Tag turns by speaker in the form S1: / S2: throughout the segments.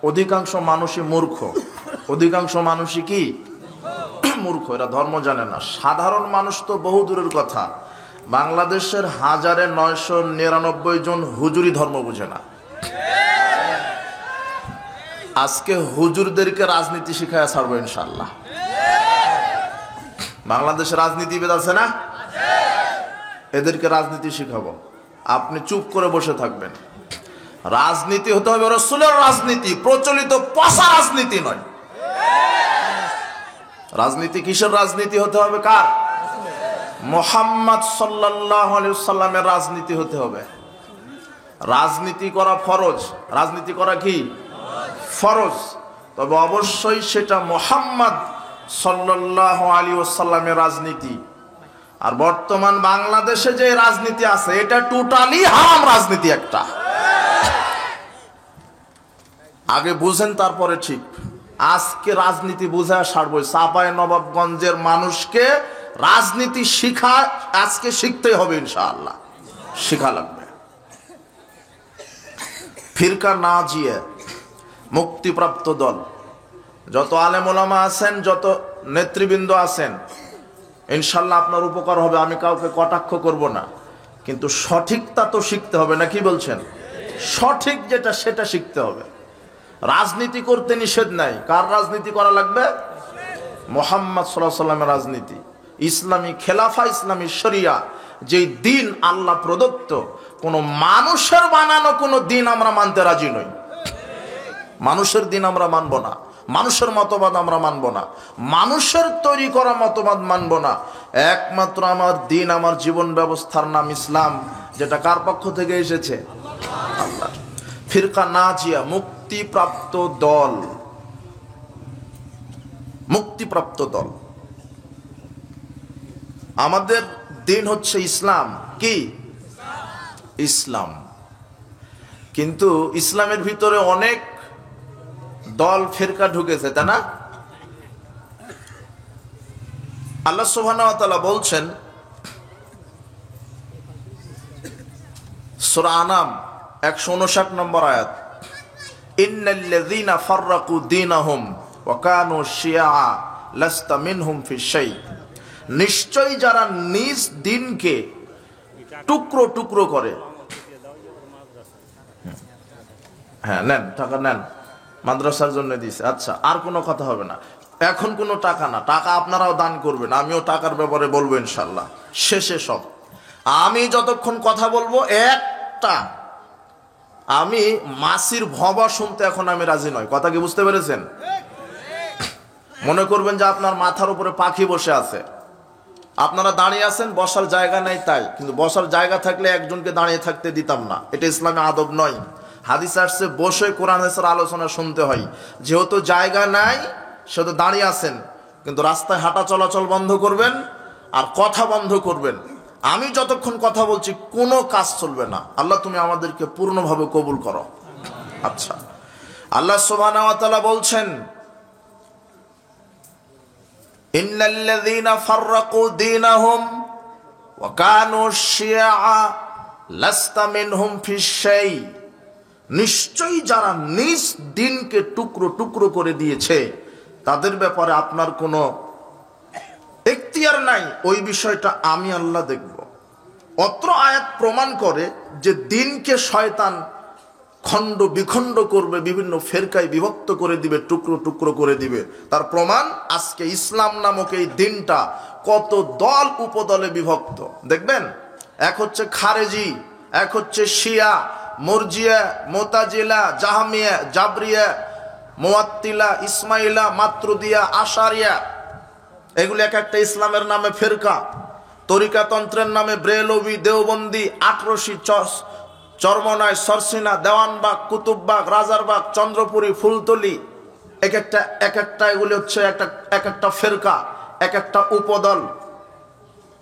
S1: অধিকাংশ মানুষই মূর্খ। অধিকাংশ মানুষই কি মূর্খ, এরা ধর্ম জানে না। সাধারণ মানুষ তো বহু দূরের কথা, বাংলাদেশের 1999 জন হুজুরি ধর্ম বুঝে না। আজকে হুজুরদেরকে রাজনীতি শিখায় ছাড়বো ইনশাল্লাহ। বাংলাদেশে রাজনীতিবিদ আছে না, এদেরকে রাজনীতি শিখাবো। আপনি চুপ করে বসে থাকবেন। রাজনীতি হতে হবে রাসূলের রাজনীতি, প্রচলিত পচা রাজনীতি নয়। রাজনীতি কিসের রাজনীতি হতে হবে? কার? মুহাম্মদ সাল্লাল্লাহু আলাইহি ওয়াসাল্লামের রাজনীতি হতে হবে। রাজনীতি করা ফরজ। রাজনীতি করা কি ফরজ? তবে অবশ্যই সেটা মুহাম্মদ সাল্লাল্লাহু আলাইহি ওয়াসাল্লামের রাজনীতি। আর বর্তমান বাংলাদেশে যে রাজনীতি আছে এটা টোটালি হারাম রাজনীতি একটা। আগে বুঝেন তারপরে ঠিক। আজকে রাজনীতি বুঝা সারবো। চাঁপাইনবাবগঞ্জের মানুষকে রাজনীতি শিখা আজকে শিখতে হবে ইনশাআল্লাহ, শিখা লাগবে। ফিরকা নাজিয়া মুক্তিপ্রাপ্ত দল, যত আলেম ওলামা আছেন, যত নেতৃবৃন্দ আছেন, ইনশাল্লাহ আপনার উপকার হবে। আমি কাউকে কটাক্ষ করব না, কিন্তু সঠিকটা তো শিখতে হবে না, কি বলছেন? সঠিক যেটা সেটা শিখতে হবে। রাজনীতি করতে নিষেধ নাই। কার রাজনীতি করা লাগবে? মুহাম্মদ সাল্লাল্লাহু আলাইহি ওয়াসাল্লামের রাজনীতি, ইসলামী খেলাফা, ইসলামী শরিয়া, যে দিন আল্লাহ প্রদত্ত, কোন মানুষের বানানো কোন দিন আমরা মানতে রাজি নই। মানুষের দিন আমরা মানব না, মানুষের মতবাদ আমরা মানব না, মানুষের তৈরি করা মতবাদ মানব না। একমাত্র আমার দিন, আমার জীবন ব্যবস্থার নাম ইসলাম, যেটা কার পক্ষ থেকে এসেছে? আল্লাহ। ফিরকা নাজিয়া মুক্তিপ্রাপ্ত দল, মুক্তিপ্রাপ্ত দল। আমাদের দিন হচ্ছে ইসলাম। কি ইসলাম? কিন্তু ইসলামের ভিতরে অনেক দল ফিরকা ঢুকেছে, তাই না? আল্লাহ সুবহানাহু ওয়া তাআলা বলছেন সূরা আনাম 159 নম্বর আয়াত, ইন্নাল্লাযীনা ফাররাকু দীনাহুম ওয়া কানু শিয়া লাস্তা মিনহুম ফি শাই। নিশ্চয়ই যারা নিজ দিনকে টুকরো টুকরো করে। হ্যাঁ নেন, টাকা নেন, মাদ্রাসার জন্য দিয়েছে। আচ্ছা, আর কোনো কথা হবে না এখন। কোনো টাকা না, টাকা আপনারাও দান করবেন, আমিও টাকার ব্যাপারে বলবো ইনশাল্লাহ শেষে সব। আমি যতক্ষণ কথা বলবো একটা, আমি মাসির ভবা শুনতে এখন আমি রাজি নয়। কথা কি বুঝতে পেরেছেন? মনে করবেন যে আপনার মাথার উপরে পাখি বসে আছে, আপনারা দাঁড়িয়ে আছেন, বসার জায়গা নেই তাই। কিন্তু বসার জায়গা থাকলে একজনকে দাঁড়িয়ে থাকতে দিতাম না, এটা ইসলামে আদব নয়। হাদিস আসছে বসে কোরআন হাদিসের আলোচনা শুনতে হয়। যেহেতু জায়গা নাই সেহেতু দাঁড়িয়ে আছেন, কিন্তু রাস্তায় হাঁটা চলাচল বন্ধ করবেন আর কথা বন্ধ করবেন। আমি যতক্ষণ কথা বলছি কোনো কাজ চলবে না। আল্লাহ তুমি আমাদেরকে পূর্ণভাবে কবুল করো। আচ্ছা, আল্লাহ সুবহানাহু ওয়া তাআলা বলছেন, ইন্নাল্লাযীনা ফাররাকু দীনাহুম ওয়া কানু শিয়া লাস্তা মিনহুম ফিশ শাই। নিশ্চয়ই যারা নিজ দিনকে টুকরো টুকরো করে দিয়েছে, তাদের ব্যাপারে আপনার কোনো এখতিয়ার নাই। ওই বিষয়টা আমি আল্লাহ দেখব। অত্র আয়াত প্রমাণ করে যে দিনকে শয়তান খণ্ড বিখণ্ড করবে, বিভিন্ন ফেরকায় বিভক্ত করে দিবে, টুকরো টুকরো করে দিবে। তার প্রমাণ আজকে ইসলাম নামক এই দিনটা কত দল উপদলে বিভক্ত। দেখবেন, এক হচ্ছে খারেজি, এক হচ্ছে শিয়া, মুরজিয়া, মুতাজিলা, জাহমিয়া, জাবরিয়া, মুআত্তিলা, ইসমাইলা, মাতরুদিয়া, আশারিয়া। এগুলি এক একটা ইসলামের নামে ফেরকা। তরিকাতন্ত্রের নামে ব্রেলভি, দেওবন্দি, আটরশি, চরমনায়, সরসিনা, দেওয়ানবাগ, কুতুববাগ, রাজারবাগ, চন্দ্রপুরী, ফুলতলি, এক একটা এগুলি হচ্ছে এক একটা ফেরকা, এক একটা উপদল।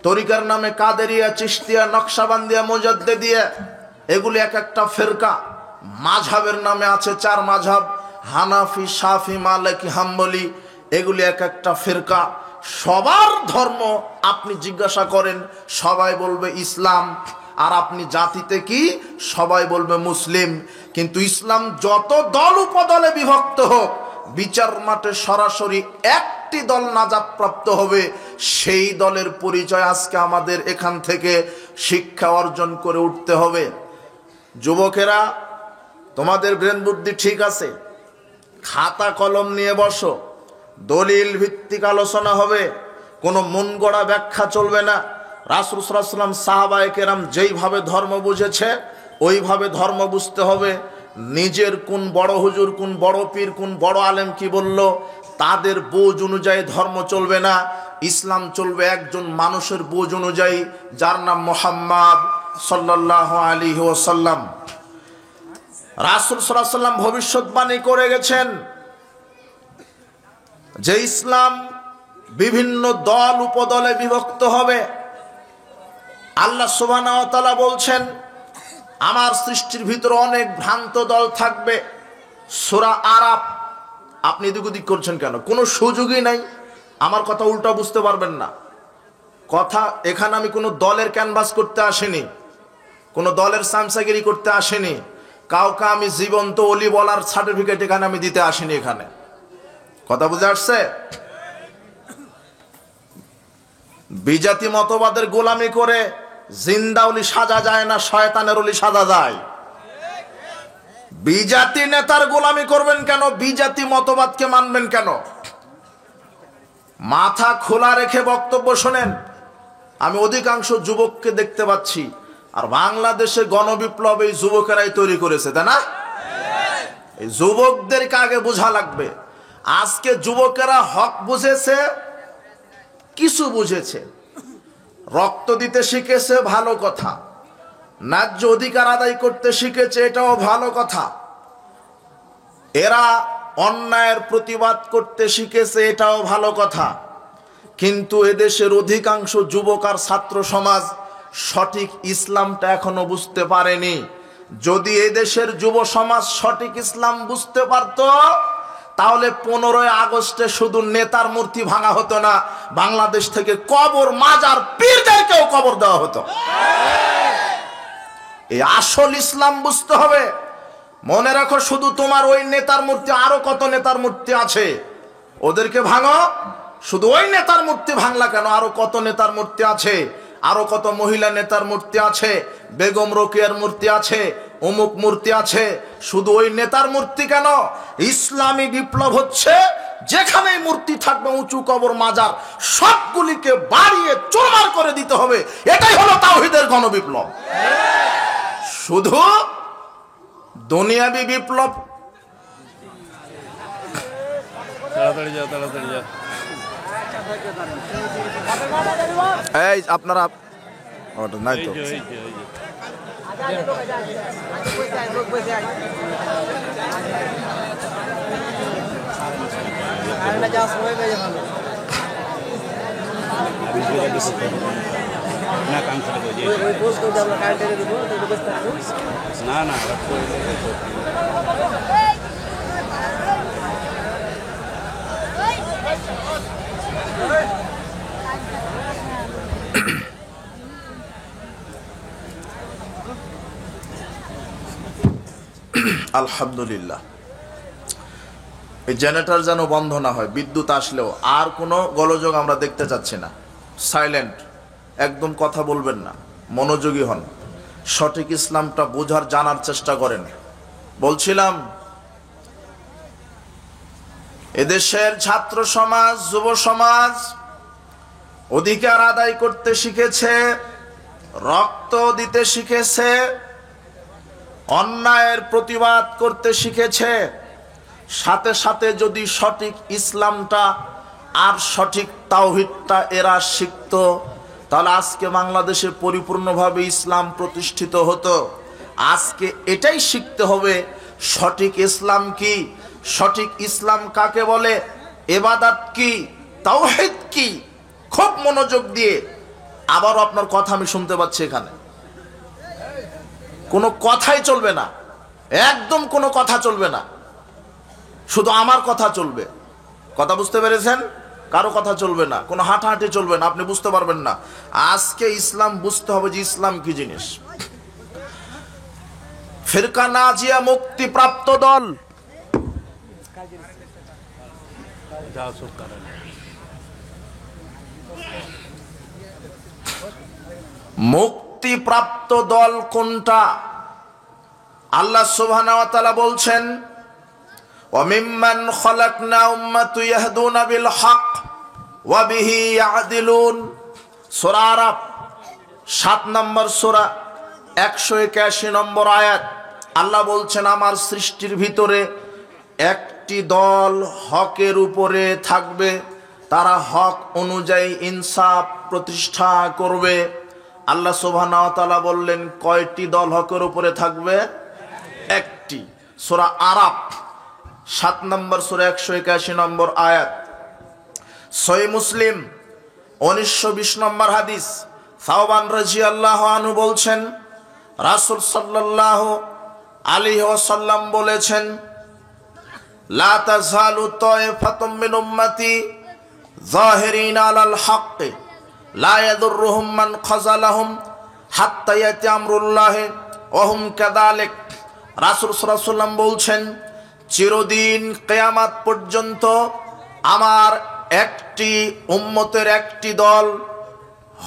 S1: তরিকার নামে কাদেরিয়া, চিশতিয়া, নকশাবন্দিয়া, মুজাদ্দিদিয়া, এগুলি এক একটা ফেরকা। মাযহাবের নামে আছে 4 মাযহাব, হানাফি, শাফি, মালিকি, হাম্বলি, এগুলি এক একটা ফেরকা। সবার ধর্ম আপনি জিজ্ঞাসা করেন, সবাই বলবে ইসলাম। আর আপনি জাতিতে কি, সবাই বলবে মুসলিম। কিন্তু ইসলাম যত দল উপদলে বিভক্ত হোক, বিচার মাঠে সরাসরি একটি দল নাজাত প্রাপ্ত হবে। সেই দলের পরিচয় আজকে আমাদের এখান থেকে শিক্ষা অর্জন করে উঠতে হবে। যুবকেরা, তোমাদের ব্রেন বুদ্ধি ঠিক আছে, খাতা কলম নিয়ে বসো, দলিল ভিত্তিক আলোচনা হবে, কোনো মন গড়া ব্যাখ্যা চলবে না। রাসূল সাল্লাল্লাহু আলাইহি ওয়াসাল্লাম সাহাবায়ে কেরাম যেইভাবে ধর্ম বুঝেছে ওইভাবে ধর্ম বুঝতে হবে। নিজের কোন বড় হুজুর, কোন বড় পীর, কোন বড় আলেম কি বলল, তাদের বোঝ অনুযায়ী ধর্ম চলবে না। ইসলাম চলবে একজন মানুষের বোঝ অনুযায়ী, যার নাম মুহাম্মদ সাল্লাল্লাহু আলাইহি ওয়াসাল্লাম। রাসূল সাল্লাল্লাহু আলাইহি ওয়াসাল্লাম ভবিষ্যৎবাণী করে গেছেন যে ইসলাম বিভিন্ন দল উপদলে বিভক্ত হবে। আল্লাহ সুবহানাহু ওয়া তাআলা বলছেন, আমার সৃষ্টির ভিতরে অনেক ভ্রান্ত দল থাকবে। সূরা আরাফ। আপনি এদিক ওদিক করছেন কেন? কোনো সুযোগই নাই। আমার কথা উল্টা বুঝতে পারবেন না। কথা এখানে আমি কোনো দলের ক্যানভাস করতে আসিনি, কোনো দলের সামসাগিরি করতে আসিনি, কাউকে আমি জীবন্ত অলি বলার সার্টিফিকেট এখানে আমি দিতে আসিনি। এখানে কথা বুঝে আসছে? বিজাতি মতবাদের গোলামি করে জিন্দা অলি সাজা যায় না, শয়তানের অলি সাজা যায়। বিজাতি নেতার গোলামি করবেন কেন? বিজাতি মতবাদকে মানবেন কেন? মাথা খোলা রেখে বক্তব্য শোনেন। আমি অধিকাংশ যুবককে দেখতে পাচ্ছি, আর বাংলাদেশে গণবিপ্লব এই যুবকেরাই তৈরি করেছে, তাই না? এই যুবকদেরকে আগে বোঝা লাগবে। আজকে যুবকেরা হক বুঝেছে, কিছু বুঝেছে, রক্ত দিতে শিখেছে, ভালো কথা। ন্যায্য অধিকার আদায় করতে শিখেছে, এটাও ভালো কথা। এরা অন্যায়ের প্রতিবাদ করতে শিখেছে, এটাও ভালো কথা। কিন্তু এদেশের অধিকাংশ যুবক আর ছাত্র সমাজ সঠিক ইসলামটা এখনো বুঝতে পারেনি। যদি এদেশের যুব সমাজ সঠিক ইসলাম বুঝতে পারত, তাহলে 15 আগস্টে শুধু নেতার মূর্তি ভাঙা হতো না, বাংলাদেশ থেকে কবর, মাজার, পীরদেরকেও কবর দেওয়া হতো। এই আসল ইসলাম বুঝতে হবে। মনে রাখো, শুধু তোমার ওই নেতার মূর্তি, আরো কত নেতার মূর্তি আছে, ওদেরকে ভাঙো। শুধু ওই নেতার মূর্তি ভাঙলা কেন? আরো কত নেতার মূর্তি আছে, আরো কত মহিলা নেতার মূর্তি আছে, বেগম রোকেয়ার মূর্তি আছে, অমুক মূর্তি আছে। শুধু ওই নেতার মূর্তি কেন? ইসলামী বিপ্লব হচ্ছে যেখানেই মূর্তি থাকবে, উঁচু কবর, মাজার, সবগুলিকে বাড়িয়ে চুরমার করে দিতে হবে। এটাই হলো তাওহীদের গণবিপ্লব। শুধু দুনিয়াবি বিপ্লব।
S2: তাড়াতাড়ি যাও, তাড়াতাড়ি যাও।
S1: এই আপনারা নাই তো,
S2: না না
S1: আলহামদুলিল্লাহ। এই জেনারেটর যেন বন্ধ না হয়, বিদ্যুৎ আসলেও আর কোনো গোলযোগ আমরা দেখতে চাচ্ছি না। সাইলেন্ট, একদম কথা বলবেন না, মনোযোগী হন, সঠিক ইসলামটা বোঝার, জানার চেষ্টা করেন। বলছিলাম, এদেশের ছাত্র সমাজ, যুব সমাজ অধিকার আদায় করতে শিখেছে, রক্ত দিতে শিখেছে, অন্যায়ের প্রতিবাদ করতে শিখেছে। সাথে সাথে যদি সঠিক ইসলামটা আর সঠিক তাওহীদটা এরা শিখত, তাহলে আজকে বাংলাদেশে পরিপূর্ণভাবে ইসলাম প্রতিষ্ঠিত হতো। আজকে এটাই শিখতে হবে, সঠিক ইসলাম কি, সঠিক ইসলাম কাকে বলে, ইবাদত কি, তাওহীদ কি। খুব মনোযোগ দিয়ে, আবারও আপনার কথা আমি শুনতে পাচ্ছি, এখানে কোনো কথাই চলবে না, একদম কোনো কথা চলবে না, শুধু আমার কথা চলবে। কথা বুঝতে পেরেছেন? কারো কথা চলবে না, কোনো হাঁটাহাঁটি চলবে না, আপনি বুঝতে পারবেন না। আজকে ইসলাম বুঝতে হবে যে ইসলাম কি জিনিস। ফিরকা নাজিয়া মুক্তিপ্রাপ্ত দল,
S2: যাও চুপ করেন।
S1: মুক্তিপ্রাপ্ত দল কোনটা? আল্লাহ সুবহানাহু ওয়া তাআলা বলছেন, ওয়া মিম্মান খালাকনা উম্মাতুন ইয়াহদুনা বিল হক ওয়া বিহি ইয়াদিলুন। সূরা আরাফ 7 নম্বর সূরা 181 নম্বর আয়াত। আল্লাহ বলছেন, আমার সৃষ্টির ভিতরে একটি দল হকের উপরে থাকবে, তারা হক অনুযায়ী ইনসাফ প্রতিষ্ঠা করবে। আল্লাহ সুবহানাহু ওয়া তাআলা বললেন, কয়টি দল হকের উপরে থাকবে? একটি। সূরা আরাফ 7 নম্বর সূরা 181 নম্বর আয়াত। সহিহ মুসলিম 1920 নম্বর হাদিস। সাওবান রাদিয়াল্লাহু আনহু বলছেন, রাসূল সাল্লাল্লাহু আলাইহি ওয়াসাল্লাম বলেছেন, লা তাযালু তায়ফাতুম মিন উম্মতি যাহিরিনা আলাল হক লা ইয়াদুররুহুম মান খাযালাহুম হাত্তা ইয়াতি আমরুল্লাহি ওয়া হুম কাযালিক। রাসূল সাল্লাল্লাহু আলাইহি ওয়াসাল্লাম বলছেন, চিরদিন কিয়ামত পর্যন্ত আমার একটি উম্মতের একটি দল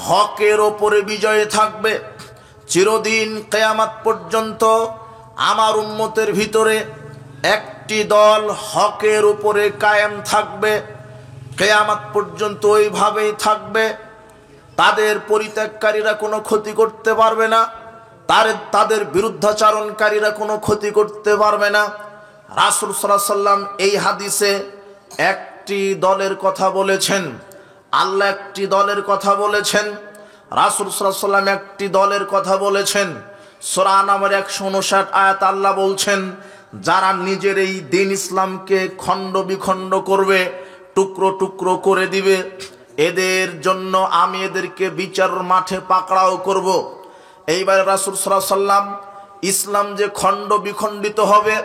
S1: হকের ওপরে বিজয়ী থাকবে। চিরদিন কিয়ামত পর্যন্ত আমার উম্মতের ভিতরে একটি দল হকের উপরে কায়েম থাকবে। কিয়ামত পর্যন্ত ওইভাবেই থাকবে। তাদের পরিত্যাগকারীরা কোনো ক্ষতি করতে পারবে না, তাদের বিরুদ্ধাচারণকারীরা কোনো ক্ষতি করতে পারবে না। রাসূল সাল্লাল্লাহু আলাইহি ওয়াসাল্লাম এই হাদিসে একটি দলের কথা বলেছেন, আল্লাহ একটি দলের কথা বলেছেন, রাসূল সাল্লাল্লাহু আলাইহি ওয়াসাল্লাম একটি দলের কথা বলেছেন। সূরা নাম্বার 159 আয়াত আল্লাহ বলছেন, যারা নিজের এই দ্বীন ইসলামকে খণ্ড বিখণ্ড করবে, টুকরো টুকরো করে দিবে, এদের জন্য আমি এদেরকে বিচার মাঠে পাকড়াও করব। এইবার রাসূল সাল্লাল্লাহু আলাইহি ওয়াসাল্লাম ইসলাম যে খণ্ড বিখণ্ডিত হবে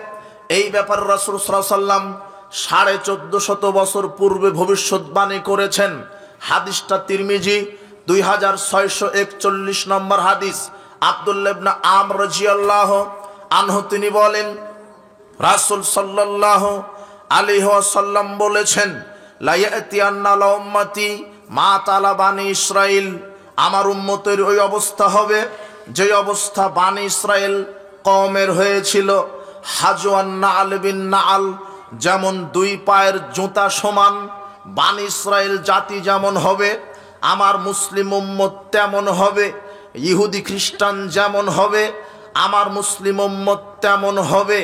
S1: এই ব্যাপারে রাসূল সাল্লাল্লাহু আলাইহি ওয়াসাল্লাম 1450 বছর পূর্বে ভবিষ্যৎবাণী করেছেন। হাদিসটা তিরমিজি 2641 নম্বর হাদিস। আব্দুল্লাহ ইবনে আমর রাদিয়াল্লাহু আনহু তিনি বলেন, রাসূল সাল্লাল্লাহু আলাইহি ওয়াসাল্লাম বলেছেন, লা ইয়াতিয়ান্না লা উম্মতি মা তালা বানি ইসরাইল। আমার উম্মতের ওই অবস্থা হবে যে অবস্থা বানি ইসরাইল কওমের হয়েছিল। হাজওয়ান নাল বিন নাল, যেমন দুই পায়ের জুতা সমান বানি ইসরাইল জাতি যেমন হবে, আমার মুসলিম উম্মত তেমন হবে। ইহুদি খ্রিস্টান যেমন হবে, আমার মুসলিম উম্মত তেমন হবে।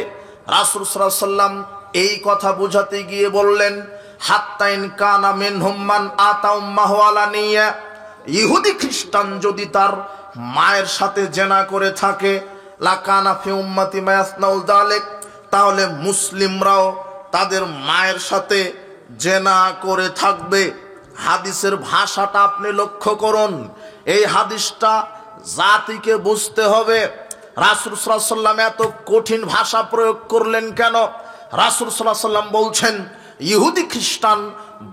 S1: রাসূল সাল্লাল্লাহু আলাইহি ওয়াসাল্লাম এই কথা বোঝাতে গিয়ে বললেন, হাত্তা ইন কানা মিনহুম মান আতা উম্মাহু আলানিয়া। ইহুদি খ্রিস্টান যদি তার মায়ের সাথে জেনা করে থাকে, লা কানা ফি উম্মতি মা ইয়াসনাউল যালিক, তাহলে মুসলিমরাও তাদের মায়ের সাথে জেনা করে থাকবে। হাদিসের ভাষাটা আপনি লক্ষ্য করুন। এই হাদিসটা জাতিকে বুঝতে হবে। রাসূল সাল্লাল্লাহু আলাইহি ওয়াসাল্লাম এত কঠিন ভাষা প্রয়োগ করলেন কেন? রাসূল সাল্লাল্লাহু আলাইহি ওয়াসাল্লাম বলছেন, ইহুদি খ্রিস্টান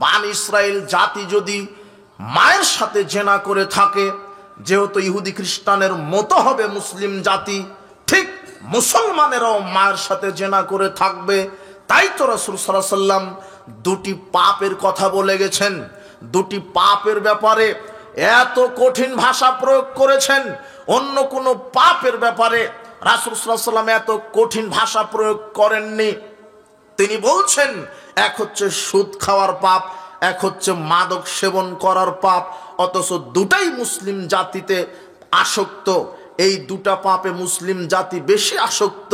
S1: বানি ইসরাইল জাতি যদি মায়ের সাথে জেনা করে থাকে, যেহেতু ইহুদি খ্রিস্টানের মতো হবে মুসলিম জাতি, ঠিক মুসলমানেরাও মায়ের সাথে জেনা করে থাকবে। তাই তো রাসূল সাল্লাল্লাহু আলাইহি ওয়াসাল্লাম দুটি পাপের কথা বলে গেছেন। দুটি পাপের ব্যাপারে এত কঠিন ভাষা প্রয়োগ করেছেন। অন্য কোনো পাপের ব্যাপারে রাসূল সাল্লাল্লাহু আলাইহি ওয়াসাল্লাম এত কঠিন ভাষা প্রয়োগ করেননি। তিনি বলছেন, এক হচ্ছে সুদ খাওয়ার পাপ, এক হচ্ছে মাদক সেবন করার পাপ, অথচ দুটাই মুসলিম জাতিতে আসক্ত। এই দুটা পাপে মুসলিম জাতি বেশি আসক্ত।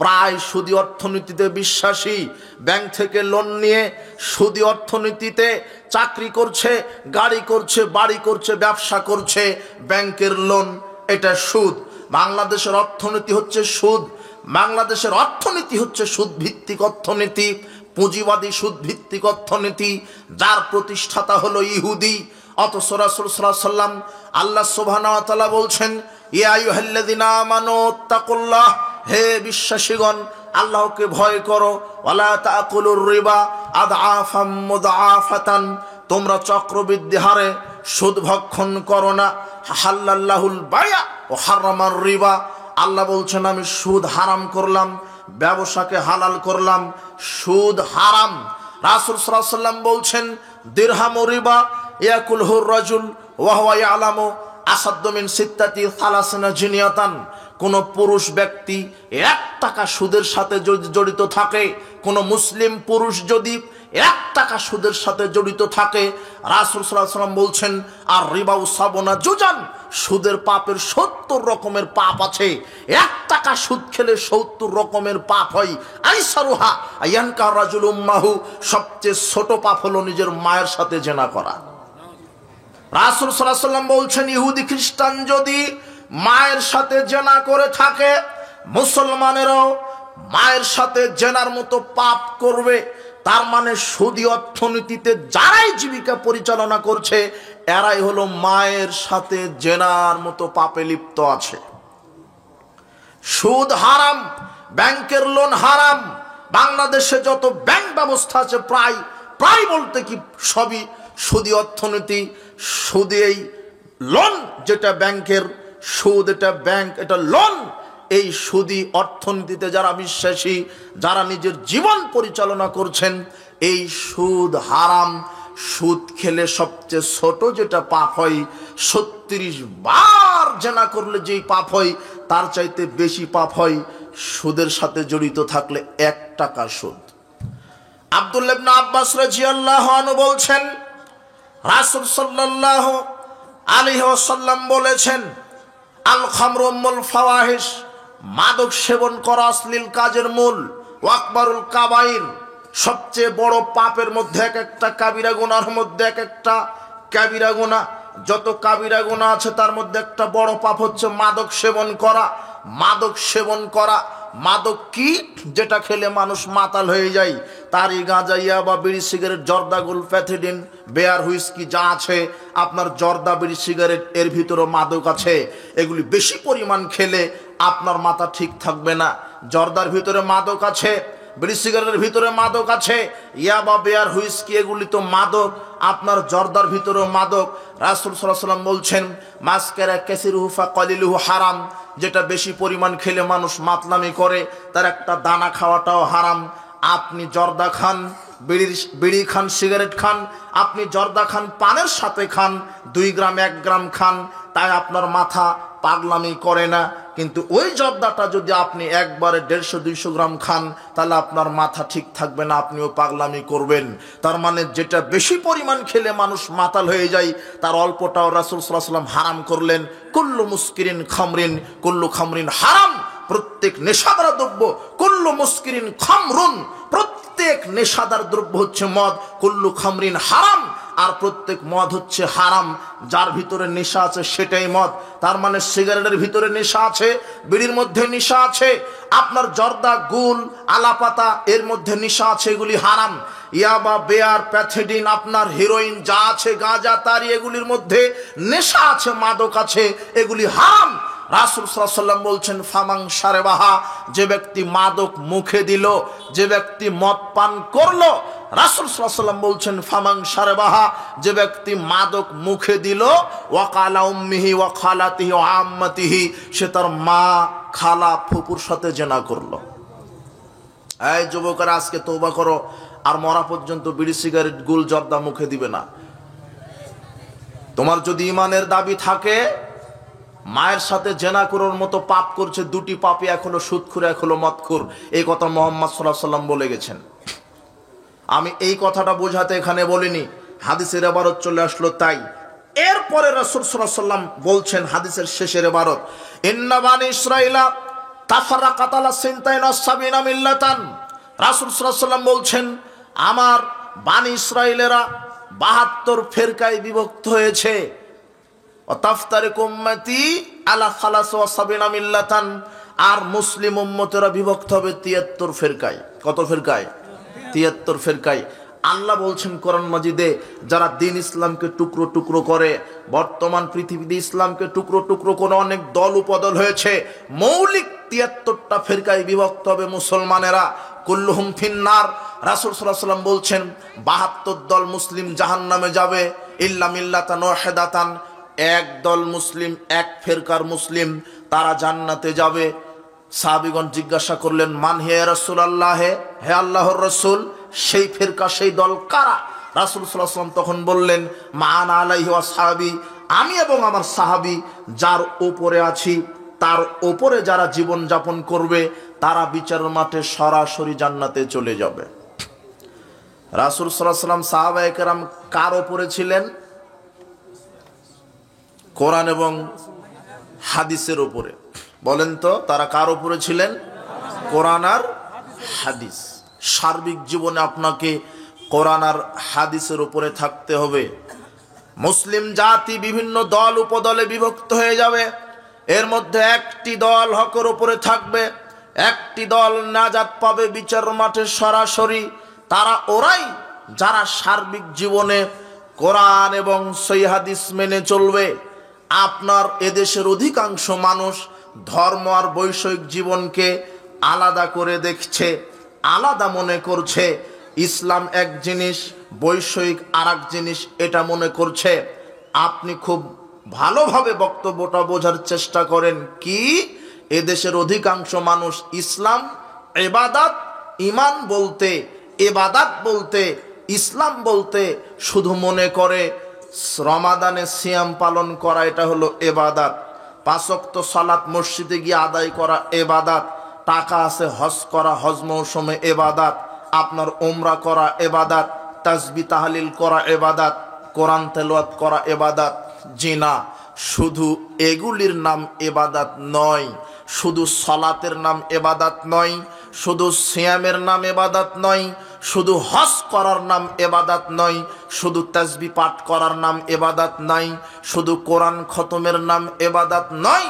S1: প্রায় সুদী অর্থনীতিতে বিশ্বাসী, ব্যাংক থেকে লোন নিয়ে সুদী অর্থনীতিতে চাকরি করছে, গাড়ি করছে, বাড়ি করছে, ব্যবসা করছে, ব্যাংকের লোন, এটা সুদ। বাংলাদেশের অর্থনীতি হচ্ছে সুদ। বাংলাদেশের অর্থনীতি হচ্ছে সুদ ভিত্তিক অর্থনীতি, পুঁজিবাদী সুদ ভিত্তিক অর্থনীতি, যার প্রতিষ্ঠাতা হলো ইহুদি। অথচ রাসূল সাল্লাল্লাহু আলাইহি ওয়াসাল্লাম আল্লাহ সুবহানাহু ওয়া তাআলা বলছেন, ইয়া আইয়ুহাল্লাযিনা আমানু তাকুল্লাহ, হে বিশ্বাসীগণ আল্লাহকে ভয় করো, ওয়ালা তাকুলুর রিবা আদআফাম মুদআফাতান, তোমরা চক্রবৃদ্ধি হারে সুদ ভক্ষণ করো না। হাল্লাল্লাহুল বায়া ও হারামার রিবা, আল্লাহ বলছেন আমি সুদ হারাম করলাম, ব্যবসাকে হালাল করলাম, সুদ হারাম। রাসূল সাল্লাল্লাহু আলাইহি ওয়াসাল্লাম বলছেন দিরহাম রিবা ইয়াকুলহুর রাজুল ওয়া হুয়া ইয়ালামু আসাদ্দু মিন সিত্তাতি সালাসিনা জিনিয়াতান। কোন পুরুষ ব্যক্তি 1 টাকা সুদের সাথে জড়িত থাকে, কোন মুসলিম পুরুষ যদি 1 টাকা সুদের সাথে জড়িত থাকে, রাসূল সাল্লাল্লাহু আলাইহি ওয়াসাল্লাম বলছেন আর রিবাউ সাবনা জুজান, সুদের পাপের 70 রকমের পাপ আছে। 1 টাকা সুদ খেলে 70 রকমের পাপ হয়। আইসারুহা আয়ানকা রাজুল উম্মাহু, সবচেয়ে ছোট পাপ হলো নিজের মায়ের সাথে জিনা করা। রাসূল সাল্লাল্লাহু আলাইহি ওয়াসাল্লাম বলছেন ইহুদি খ্রিস্টান যদি মায়ের সাথে জিনা করে থাকে, মুসলমানেরাও মায়ের সাথে জেনার মতো পাপ করবে। তার মানে সুদী অর্থনীতিতে যারাই জীবিকা পরিচালনা করছে এরাই হলো মায়ের সাথে জেনার মতো পাপে লিপ্ত আছে। সুদ হারাম, ব্যাংকের লোন হারাম। বাংলাদেশে যত ব্যাংক ব্যবস্থা আছে প্রায় বলতে কি সবই সুদী অর্থনীতি। সুদী এই লোন, যেটা ব্যাংকের সুদ, এটা ব্যাংক, এটা লোন। এই সুদী অর্থনীতিতে যারা বিশ্বাসী, যারা নিজের জীবন পরিচালনা করছেন, এই সুদ হারাম। সুদ খেলে সবচেয়ে ছোট যেটা পাপ হয়, 36 বার জেনা করলে যেই পাপ হয় তার চাইতে বেশি পাপ হয় সুদের সাথে জড়িত থাকলে 1 টাকা সুদ। আব্দুল্লাহ ইবনে আব্বাস রাদিয়াল্লাহু আনহু বলছেন রাসূল সাল্লাল্লাহু আলাইহি ওয়াসাল্লাম বলেছেন আল খামরু উম্মুল ফাওয়াহিশ, মাদক সেবন করা অশ্লীল কাজের মূল। ওয়াকবারুল কাবাইর, সবচেয়ে বড় পাপের মধ্যে এক একটা কাবিরা গুনার মধ্যে এক একটা কাবিরা গুনাহ। যত কাবিরা গুনাহ আছে তার মধ্যে একটা বড় পাপ হচ্ছে মাদক সেবন করা। মাদক সেবন করা, মাদক কি? যেটা খেলে মানুষ মাতাল হয়ে যায়। তারই গাঁজা, ইয়াবা, বিড়ি, সিগারেট, জর্দা, গুল, প্যাথিডিন, বেয়ার, হুইস্কি যা আছে, আপনার জর্দা, বিড়ি, সিগারেট এর ভিতরে মাদক আছে। এগুলি বেশি পরিমাণ খেলে আপনার মাথা ঠিক থাকবে না। জর্দার ভিতরে মাদক আছে, বিড়ি সিগারেটের ভিতরে মাদক আছে, ইয়াবা, বেয়ার, হুইস্কি এগুলি তো মাদক। আপনার জর্দার ভিতরেও মাদক। রাসূল সাল্লাল্লাহু আলাইহি ওয়াসাল্লাম বলছেন মাসকারা কাসিরুহু ফাকালিলুহু হারাম, যেটা বেশি পরিমাণ খেলে মানুষ মাতলামি করে তার একটা দানা খাওয়াটাও হারাম। আপনি জর্দা খান, বিড়ি খান, সিগারেট খান, আপনি জর্দা খান, পানের সাথে খান, 2 গ্রাম 1 গ্রাম খান, তাই আপনার মাথা পাগলামি করে না। কিন্তু ওই জর্দাটা যদি আপনি একবারে 150-200 গ্রাম খান তাহলে আপনার মাথা ঠিক থাকবে না, আপনিও পাগলামি করবেন। তার মানে যেটা বেশি পরিমাণ খেলে মানুষ মাতাল হয়ে যায় তার অল্পটাও রাসূল সাল্লাল্লাহু আলাইহি ওয়াসাল্লাম হারাম করলেন। কুল্লু মুস্কিরিন খামরিন, কুল্লু খামরিন হারাম। প্রত্যেক নেশাদার দ্রব্য, কুল্লু মুস্কিরিন খামরুন, প্রত্যেক নেশাদার দ্রব্য হচ্ছে মদ, কুল্লু খামরিন হারাম। আর প্রত্যেক মদ হচ্ছে হারাম। যার ভিতরে নেশা আছে সেটাই মদ। তার মানে সিগারেটের ভিতরে নেশা আছে, বিড়ির মধ্যে নেশা আছে, আপনার জর্দা, গুল, আলাপাতা এর মধ্যে নেশা আছে, এগুলি হারাম। ইয়াবা, বেয়ার, প্যাথিডিন, আপনার হিরোইন যা আছে, গাঁজা, তারি এগুলির মধ্যে নেশা আছে, মাদক আছে, এগুলি হারাম। রাসূল সাল্লাল্লাহু আলাইহি ওয়াসাল্লাম বলছেন ফামাং শারবাহা, যে ব্যক্তি মাদক মুখে দিল, যে ব্যক্তি মদ পান করলো, রাসূল সাল্লাল্লাহু আলাইহি ওয়াসাল্লাম বলছেন ফামাং শারবাহা, যে ব্যক্তি মাদক মুখে দিল, ওয়াকালা উম্মিহি ওয়া খালাতিহি ওয়া আম্মাতিহি, সে তার মা, খালা, ফুপুর সাথে জিনা করলো। এই যুবকেরা আজকে তওবা করো, আর মরা পর্যন্ত বিড়ি, সিগারেট, গুল, জর্দা মুখে দিবে না। তোমার যদি ঈমানের দাবি থাকে, মায়ের সাথে জেনা করার মতো পাপ করছে, 2টি পাপে, এক হলো সুদখোর, এক হলো মদখোর। এই কথা মুহাম্মদ সাল্লাল্লাহু আলাইহি ওয়াসাল্লাম বলে গেছেন। আমি এই কথাটা বোঝাতে এখানে বলিনি, হাদিসের ইবারত চলে আসলো তাই। এরপরে রাসূল সাল্লাল্লাহু আলাইহি ওয়াসাল্লাম বলছেন হাদিসের শেষের ইবারত, ইন্না বানি ইসরাঈলা তাফাররাকাত আলা সিনতাইন ওয়া সাবিনা মিল্লাতান। রাসূল সাল্লাল্লাহু আলাইহি ওয়াসাল্লাম বলছেন আমার বানি ইসরাঈলেরা 72 ফেরকায় বিভক্ত হয়েছে। ওয়াতাফতারিকু উম্মতি আলা 73 মিল্লাতান, আর মুসলিম উম্মতেরা বিভক্ত হবে 73 ফেরকায়। কত ফেরকায়? 73 ফেরকায়। আল্লাহ বলছেন কোরআন মাজিদে, যারা দিন ইসলামকে টুকরো টুকরো করে, বর্তমান পৃথিবীতে ইসলামকে টুকরো টুকরো করে অনেক দল উপদল হয়েছে, মৌলিক 73টা ফেরকায় বিভক্ত হবে মুসলমানেরা। কুল্লুহুম ফিন্নার, রাসূল সাল্লাল্লাহু আলাইহি ওয়াসাল্লাম বলছেন ৭২ দল মুসলিম জাহান্নামে যাবে, ইল্লা মিল্লাতান ওয়াহিদাতান, এক দল মুসলিম, এক ফেরকার মুসলিম তারা জান্নাতে যাবে। সাহাবীগণ জিজ্ঞাসা করলেন, মান হে রাসূলুল্লাহ, হে আল্লাহর রাসূল, সেই ফেরকা সেই দল কারা? রাসূল সাল্লাল্লাহু আলাইহি ওয়াসাল্লাম তখন বললেন, মা আনা আলাইহি ওয়া সাহাবী, আমি এবং আমার সাহাবী যার উপরে আছি তার উপরে যারা জীবন যাপন করবে তারা বিচারের মাঠে সরাসরি জান্নাতে চলে যাবে। রাসূল সাল্লাল্লাহু আলাইহি ওয়াসাল্লাম সাহাবায়ে কেরাম কার উপরে ছিলেন? কোরআন এবং হাদিসের উপরে। বলেন তো তারা কার উপরে ছিলেন? কোরআন আর হাদিস। সার্বিক জীবনে আপনাকে কোরআন আর হাদিসের উপরে থাকতে হবে। মুসলিম জাতি বিভিন্ন দল উপদলে বিভক্ত হয়ে যাবে, এর মধ্যে একটি দল হকের উপরে থাকবে, একটি দল নাজাত পাবে বিচার মাঠে সরাসরি। তারা ওরাই যারা সার্বিক জীবনে কোরআন এবং সহিহ হাদিস মেনে চলবে। আপনার এদেশের অধিকাংশ মানুষ ধর্ম আর বৈষয়িক জীবনকে আলাদা করে দেখছে, আলাদা মনে করছে। ইসলাম এক জিনিস, বৈষয়িক আর এক জিনিস, এটা মনে করছে। আপনি খুব ভালোভাবে বক্তব্যটা বোঝার চেষ্টা করেন। কি এদেশের অধিকাংশ মানুষ ইসলাম ইবাদত, ঈমান বলতে, ইবাদত বলতে, ইসলাম বলতে শুধু মনে করে রমাদানে সিয়াম পালন করা এটা হলো ইবাদত, ৫ ওয়াক্ত সালাত মসজিদে গিয়ে আদায় করা ইবাদত, টাকা আছে হজ করা, হজ মৌসুমে ইবাদত, আপনার উমরা করা ইবাদত, তাসবিহ তাহলিল করা ইবাদত, কোরআন তেলাওয়াত করা ইবাদত। জি না, শুধু এগুলির নাম ইবাদত নয়, শুধু সালাতের নাম ইবাদত নয়, শুধু সিয়ামের নাম ইবাদত নয়, শুধু হজ করার নাম ইবাদত নয়, শুধু তাসবিহ পাঠ করার নাম ইবাদত নয়, শুধু কোরআন খতমের নাম ইবাদত নয়।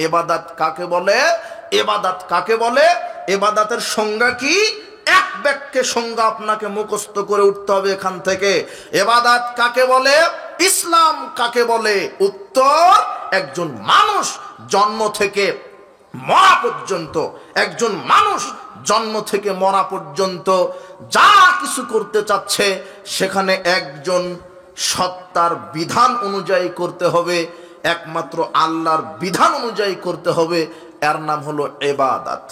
S1: ইবাদত কাকে বলে? ইবাদত কাকে বলে? ইবাদতের সংজ্ঞা কি? এক বাক্যে সংজ্ঞা আপনাকে মুখস্থ করে উঠতে হবে এখান থেকে। ইবাদত কাকে বলে? ইসলাম কাকে বলে? উত্তর, একজন মানুষ জন্ম থেকে মরা পর্যন্ত, একজন মানুষ জন্ম থেকে মরা পর্যন্ত যা কিছু করতে চাচ্ছে সেখানে একজন সত্তার বিধান অনুযায়ী করতে হবে, একমাত্র আল্লাহর বিধান অনুযায়ী করতে হবে। এর নাম হলো ইবাদত।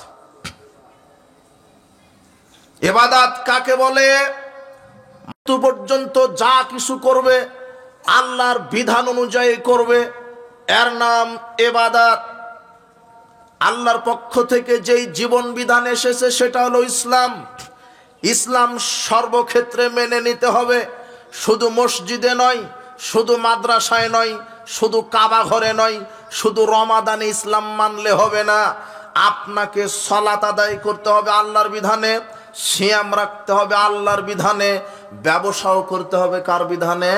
S1: ইবাদত কাকে বলে? মৃত্যু পর্যন্ত যা কিছু করবে আল্লাহর বিধান অনুযায়ী করবে, এর নাম ইবাদত। আল্লাহর পক্ষ থেকে যেই জীবন বিধান এসেছে সেটা হলো ইসলাম। ইসলাম সর্বক্ষেত্রে মেনে নিতে হবে, শুধু মসজিদে নয়, শুধু মাদ্রাসায় নয়, শুধু কাবা ঘরে নয়, শুধু রমাদানে ইসলাম মানলে হবে না। আপনাকে সালাত আদায় করতে হবে আল্লাহর বিধানে, সিয়াম রাখতে হবে আল্লাহর বিধানে, ব্যবসাও করতে হবে কার বিধানে?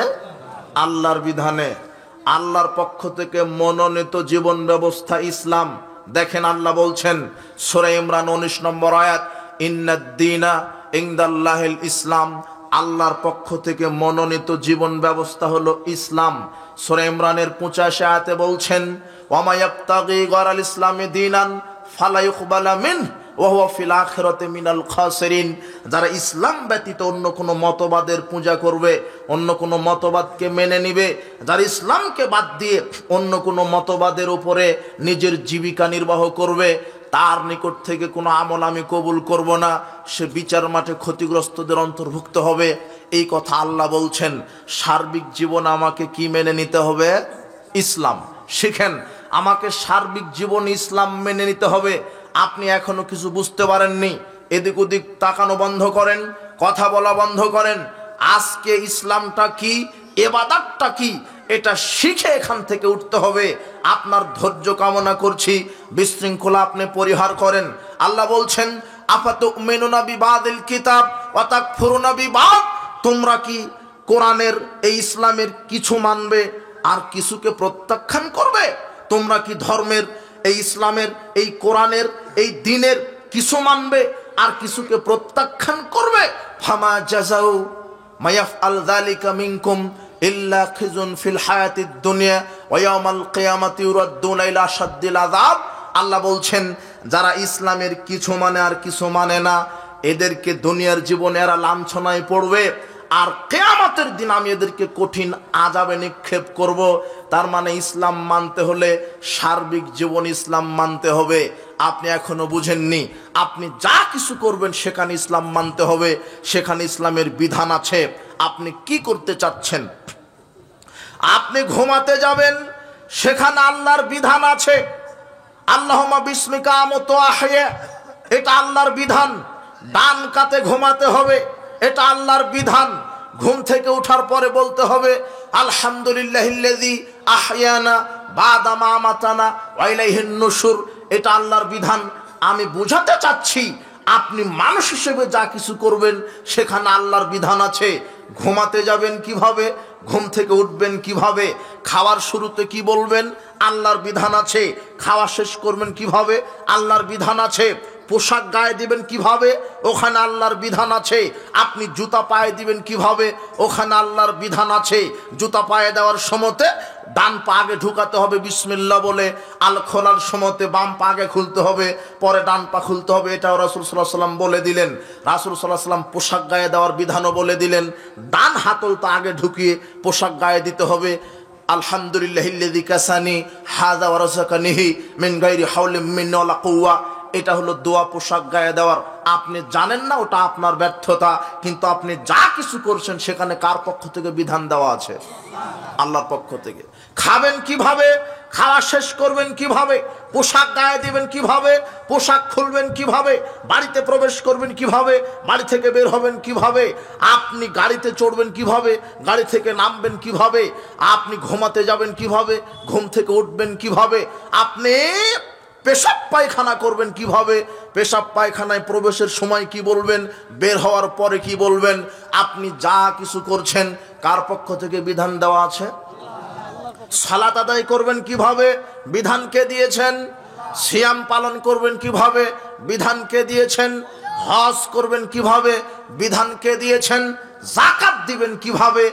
S1: আল্লাহর বিধানে। আল্লাহর পক্ষ থেকে মনোনীত জীবন ব্যবস্থা ইসলাম। দেখেন আল্লাহ বলছেন সূরা ইমরান ১৯ নম্বর আয়াত, ইন্নাদ-দীনা ইনদাল্লাহিল ইসলাম, আল্লাহর পক্ষ থেকে মনোনীত জীবন ব্যবস্থা হলো ইসলাম। সূরা ইমরানের ৮৫ আয়াতে বলছেন, ওয়ামা ইয়াবতাগি গায়রাল ইসলামি দীনান ফালা ইউকবালা মিনহু ওয়া হুয়া ফিল আখিরাতি মিনাল খাসিরিন। যারা ইসলাম ব্যতীত অন্য কোনো মতবাদের পূজা করবে, অন্য কোনো মতবাদকে মেনে নিবে, যারা ইসলামকে বাদ দিয়ে অন্য কোনো মতবাদের উপরে নিজের জীবিকা নির্বাহ করবে, তার নিকট থেকে কোনো আমল আমি কবুল করব না, সে বিচার মাঠে ক্ষতিগ্রস্তদের অন্তর্ভুক্ত হবে। এই কথা আল্লাহ বলছেন। সার্বিক জীবন আমাকে কি মেনে নিতে হবে? ইসলাম। শিখেন, আমাকে সার্বিক জীবন ইসলাম মেনে নিতে হবে। আপনি এখনো কিছু বুঝতে পারেননি, এদিক ওদিক তাকানো বন্ধ করেন, কথা বলা বন্ধ করেন। আজকে ইসলামটা কি, ইবাদতটা কি, এটা শিখে এখান থেকে উঠতে হবে। আপনার ধৈর্য কামনা করছি, বিশৃঙ্খলা আপনি পরিহার করেন। আল্লাহ বলছেন, আফাতুমিনুনা বিবাদিল কিতাব ওয়া তাকফুরুনা বিবাদ, তোমরা কি কোরআনের এই ইসলামের কিছু মানবে আর কিছুকে প্রত্যাখ্যান করবে? তোমরা কি ধর্মের এই ইসলামের এই কোরআনের এই দ্বীনের কিছু মানবে আর কিছুকে প্রত্যাখ্যান করবে? ফামা জাযাউ মায়াফআল যালিকা মিনকুম ইল্লা খিজুন ফিল হায়াতিদ দুনিয়া ওয়া ইয়াউমাল কিয়ামাতি ইউরাদ্দুনা ইলা আশাদ্দিল আযাব। আল্লাহ বলছেন, যারা ইসলামের কিছু মানে আর কিছু মানে না, এদেরকে দুনিয়ার জীবনে এরা লাঞ্ছনায় পড়বে, আর কিয়ামতের দিন আমি এদেরকে কঠিন আযাবে নিক্ষেপ করব। তার মানে ইসলাম মানতে হলে সার্বিক জীবন ইসলাম মানতে হবে। আপনি এখনো বুঝেননি, আপনি যা কিছু করবেন সেখানে ইসলাম মানতে হবে, সেখানে ইসলামের বিধান আছে। আপনি কি করতে চাচ্ছেন? আপনি ঘুমাতে যাবেন, সেখানে আল্লাহর বিধান আছে। আল্লাহুম্মা বিসমিকা আমুতু ওয়া আহইয়া, এটা আল্লাহর বিধান। ডান কাতে ঘুমাতে হবে, এটা আল্লাহর বিধান। ঘুম থেকে ওঠার পরে বলতে হবে আলহামদুলিল্লাহিল্লাযী আহইয়ানা বাদা মা আমাতানা ওয়া ইলাইহিন নুশুর, এটা আল্লাহর বিধান। আমি বুঝাতে চাচ্ছি, আপনি মানুষ হিসেবে যা কিছু করবেন সেখানে আল্লাহর বিধান আছে। ঘুমাতে যাবেন কিভাবে, ঘুম থেকে উঠবেন কিভাবে, খাওয়ার শুরুতে কি বলবেন, আল্লাহর বিধান আছে। খাওয়া শেষ করবেন কিভাবে, আল্লাহর বিধান আছে। পোশাক গায়ে দিবেন কিভাবে, ওখানে আল্লাহর বিধান আছে। আপনি জুতা পায়ে দিবেন কিভাবে, ওখানে আল্লাহর বিধান আছে। জুতা পায়ে দেওয়ার সময়তে ডান পা আগে ঢুকাতে হবে বিসমিল্লাহ বলে, আল খোলার সময়তে বাম পা আগে খুলতে হবে, পরে ডান পা খুলতে হবে। এটাও রাসূল সাল্লাল্লাহু আলাইহি ওয়াসাল্লাম বলে দিলেন। রাসূল সাল্লাল্লাহু আলাইহি ওয়াসাল্লাম পোশাক গায়ে দেওয়ার বিধানও বলে দিলেন। ডান হাতলটা আগে ঢুকিয়ে পোশাক গায়ে দিতে হবে। আলহামদুলিল্লাহিল্লাযী কাসানি হাযা ওয়া রাযাকানিহি মিন গায়রি হাওলিন মিন্নি ওয়ালা কুওয়া, এটা হলো দোয়া পোশাক গায়ে দেওয়ার। আপনি জানেন না, ওটা আপনার ব্যর্থতা, কিন্তু আপনি যা কিছু করছেন সেখানে কার পক্ষ থেকে বিধান দেওয়া আছে? আল্লাহর পক্ষ থেকে। খাবেন কিভাবে, খাওয়া শেষ করবেন কিভাবে, পোশাক গায়ে দিবেন কিভাবে, পোশাক খুলবেন কিভাবে, বাড়িতে প্রবেশ করবেন কিভাবে, বাড়ি থেকে বের হবেন কিভাবে, আপনি গাড়িতে চড়বেন কিভাবে, গাড়ি থেকে নামবেন কিভাবে, আপনি ঘুমাতে যাবেন কিভাবে, ঘুম থেকে উঠবেন কিভাবে, আপনি পেশাব পায়খানা করবেন কিভাবে, পেশাব পায়খানায় প্রবেশের সময় কি বলবেন, বের হওয়ার পরে কি বলবেন, আপনি যা কিছু করছেন কার পক্ষ থেকে বিধান দেওয়া আছে? সালাত আদায় করবেন কিভাবে, বিধান কে দিয়েছেন? সিয়াম পালন করবেন কিভাবে, বিধান কে দিয়েছেন? হজ করবেন কিভাবে, বিধান কে দিয়েছেন? যাকাত দিবেন কিভাবে,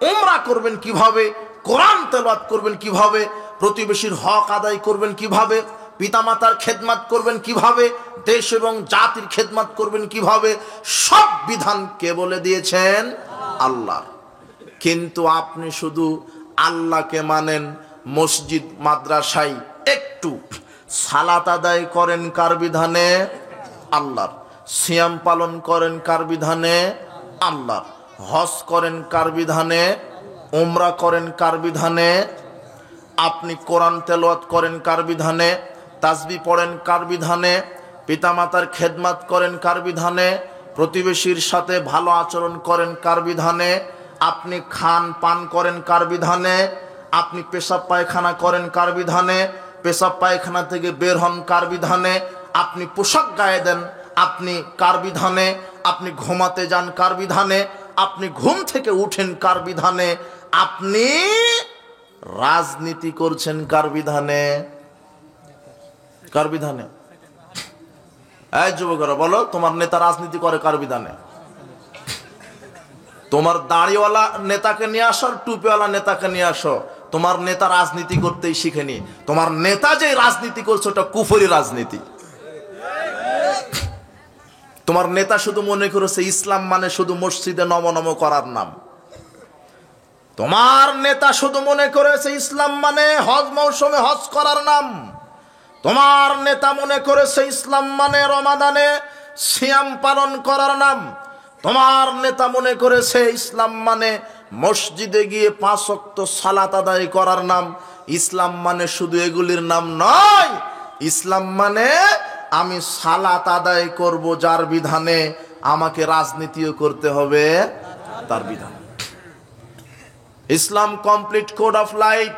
S1: উমরা করবেন কিভাবে, কোরআন তেলাওয়াত করবেন কিভাবে, প্রতিবেশীর হক আদায় করবেন কিভাবে, পিতামাতার খেদমত করবেন কিভাবে, দেশ এবং জাতির খেদমত করবেন কিভাবে, সব বিধান কে বলে দিয়েছেন? আল্লাহ। কিন্তু আপনি শুধু আল্লাহকে মানেন, মসজিদ মাদ্রাসায় একটু সালাত আদায় করেন কার বিধানে? আল্লাহর। সিয়াম পালন করেন কার বিধানে? আল্লাহর। হজ করেন কার বিধানে? উমরা করেন কার বিধানে? আপনি কোরআন তেলাওয়াত করেন কার বিধানে? তাসবিহ পড়েন কার বিধানে? পিতামাতার খেদমত করেন কার বিধানে? প্রতিবেশীর সাথে ভালো আচরণ করেন কার বিধানে? আপনি খান পান করেন কার বিধানে? আপনি পেশাব পায়খানা করেন কার বিধানে? পেশাব পায়খানা থেকে বের হন কার বিধানে? আপনি পোশাক গায়ে দেন আপনি কার বিধানে? আপনি ঘুমাতে যান কার বিধানে? আপনি ঘুম থেকে উঠেন কার বিধানে? আপনি রাজনীতি করছেন কার বিধানে? কার বিধানে? এই যুবকরা বলো, তোমার নেতা রাজনীতি করে কার বিধানে? তোমার দাড়িওয়ালা নেতাকে নিয়ে আসো, টুপিওয়ালা নেতাকে নিয়ে আসো, তোমার নেতা রাজনীতি করতেই শিখেনি। তোমার নেতা যে রাজনীতি করছে ওটা কুফরি রাজনীতি। তোমার নেতা শুধু মনে করেছে ইসলাম মানে শুধু মসজিদে নম নম করার নাম। তোমার নেতা শুধু মনে করেছে ইসলাম মানে হজ মৌসুমে হজ করার নাম। তোমার নেতা মনে করেছে ইসলাম মানে রমাদানে সিয়াম পালন করার নাম। তোমার নেতা মনে করেছে ইসলাম মানে মসজিদে গিয়ে 5 ওয়াক্ত সালাত আদায় করার নাম। ইসলাম মানে শুধু এগুলির নাম নয়। ইসলাম মানে আমি সালাত আদায় করব যার বিধানে, আমাকে রাজনীতিও করতে হবে তার বিধানে। ইসলাম কমপ্লিট কোড অফ লাইফ।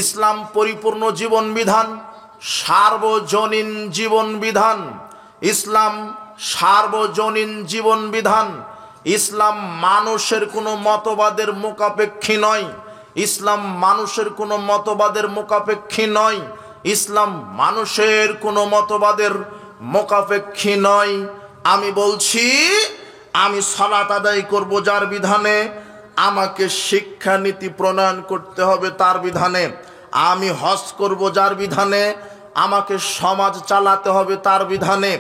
S1: ইসলাম পরিপূর্ণ জীবন বিধান, সার্বজনীন জীবন বিধান। ইসলাম সার্বজনীন জীবন বিধান। ইসলাম মানুষের কোনো মতবাদের মোকাপেক্ষী নয়। ইসলাম মানুষের কোনো মতবাদের মোকাপেক্ষী নয়। ইসলাম মানুষের কোনো মতবাদের মোকাপেক্ষী নয়। আমি বলছি, আমি সালাত আদায় করব যার বিধানে, আমাকে শিক্ষানীতি প্রণয়ন করতে হবে তার বিধানে। আমি হজ করব যার বিধানে, আমাকে সমাজ চালাতে হবে তার বিধানে।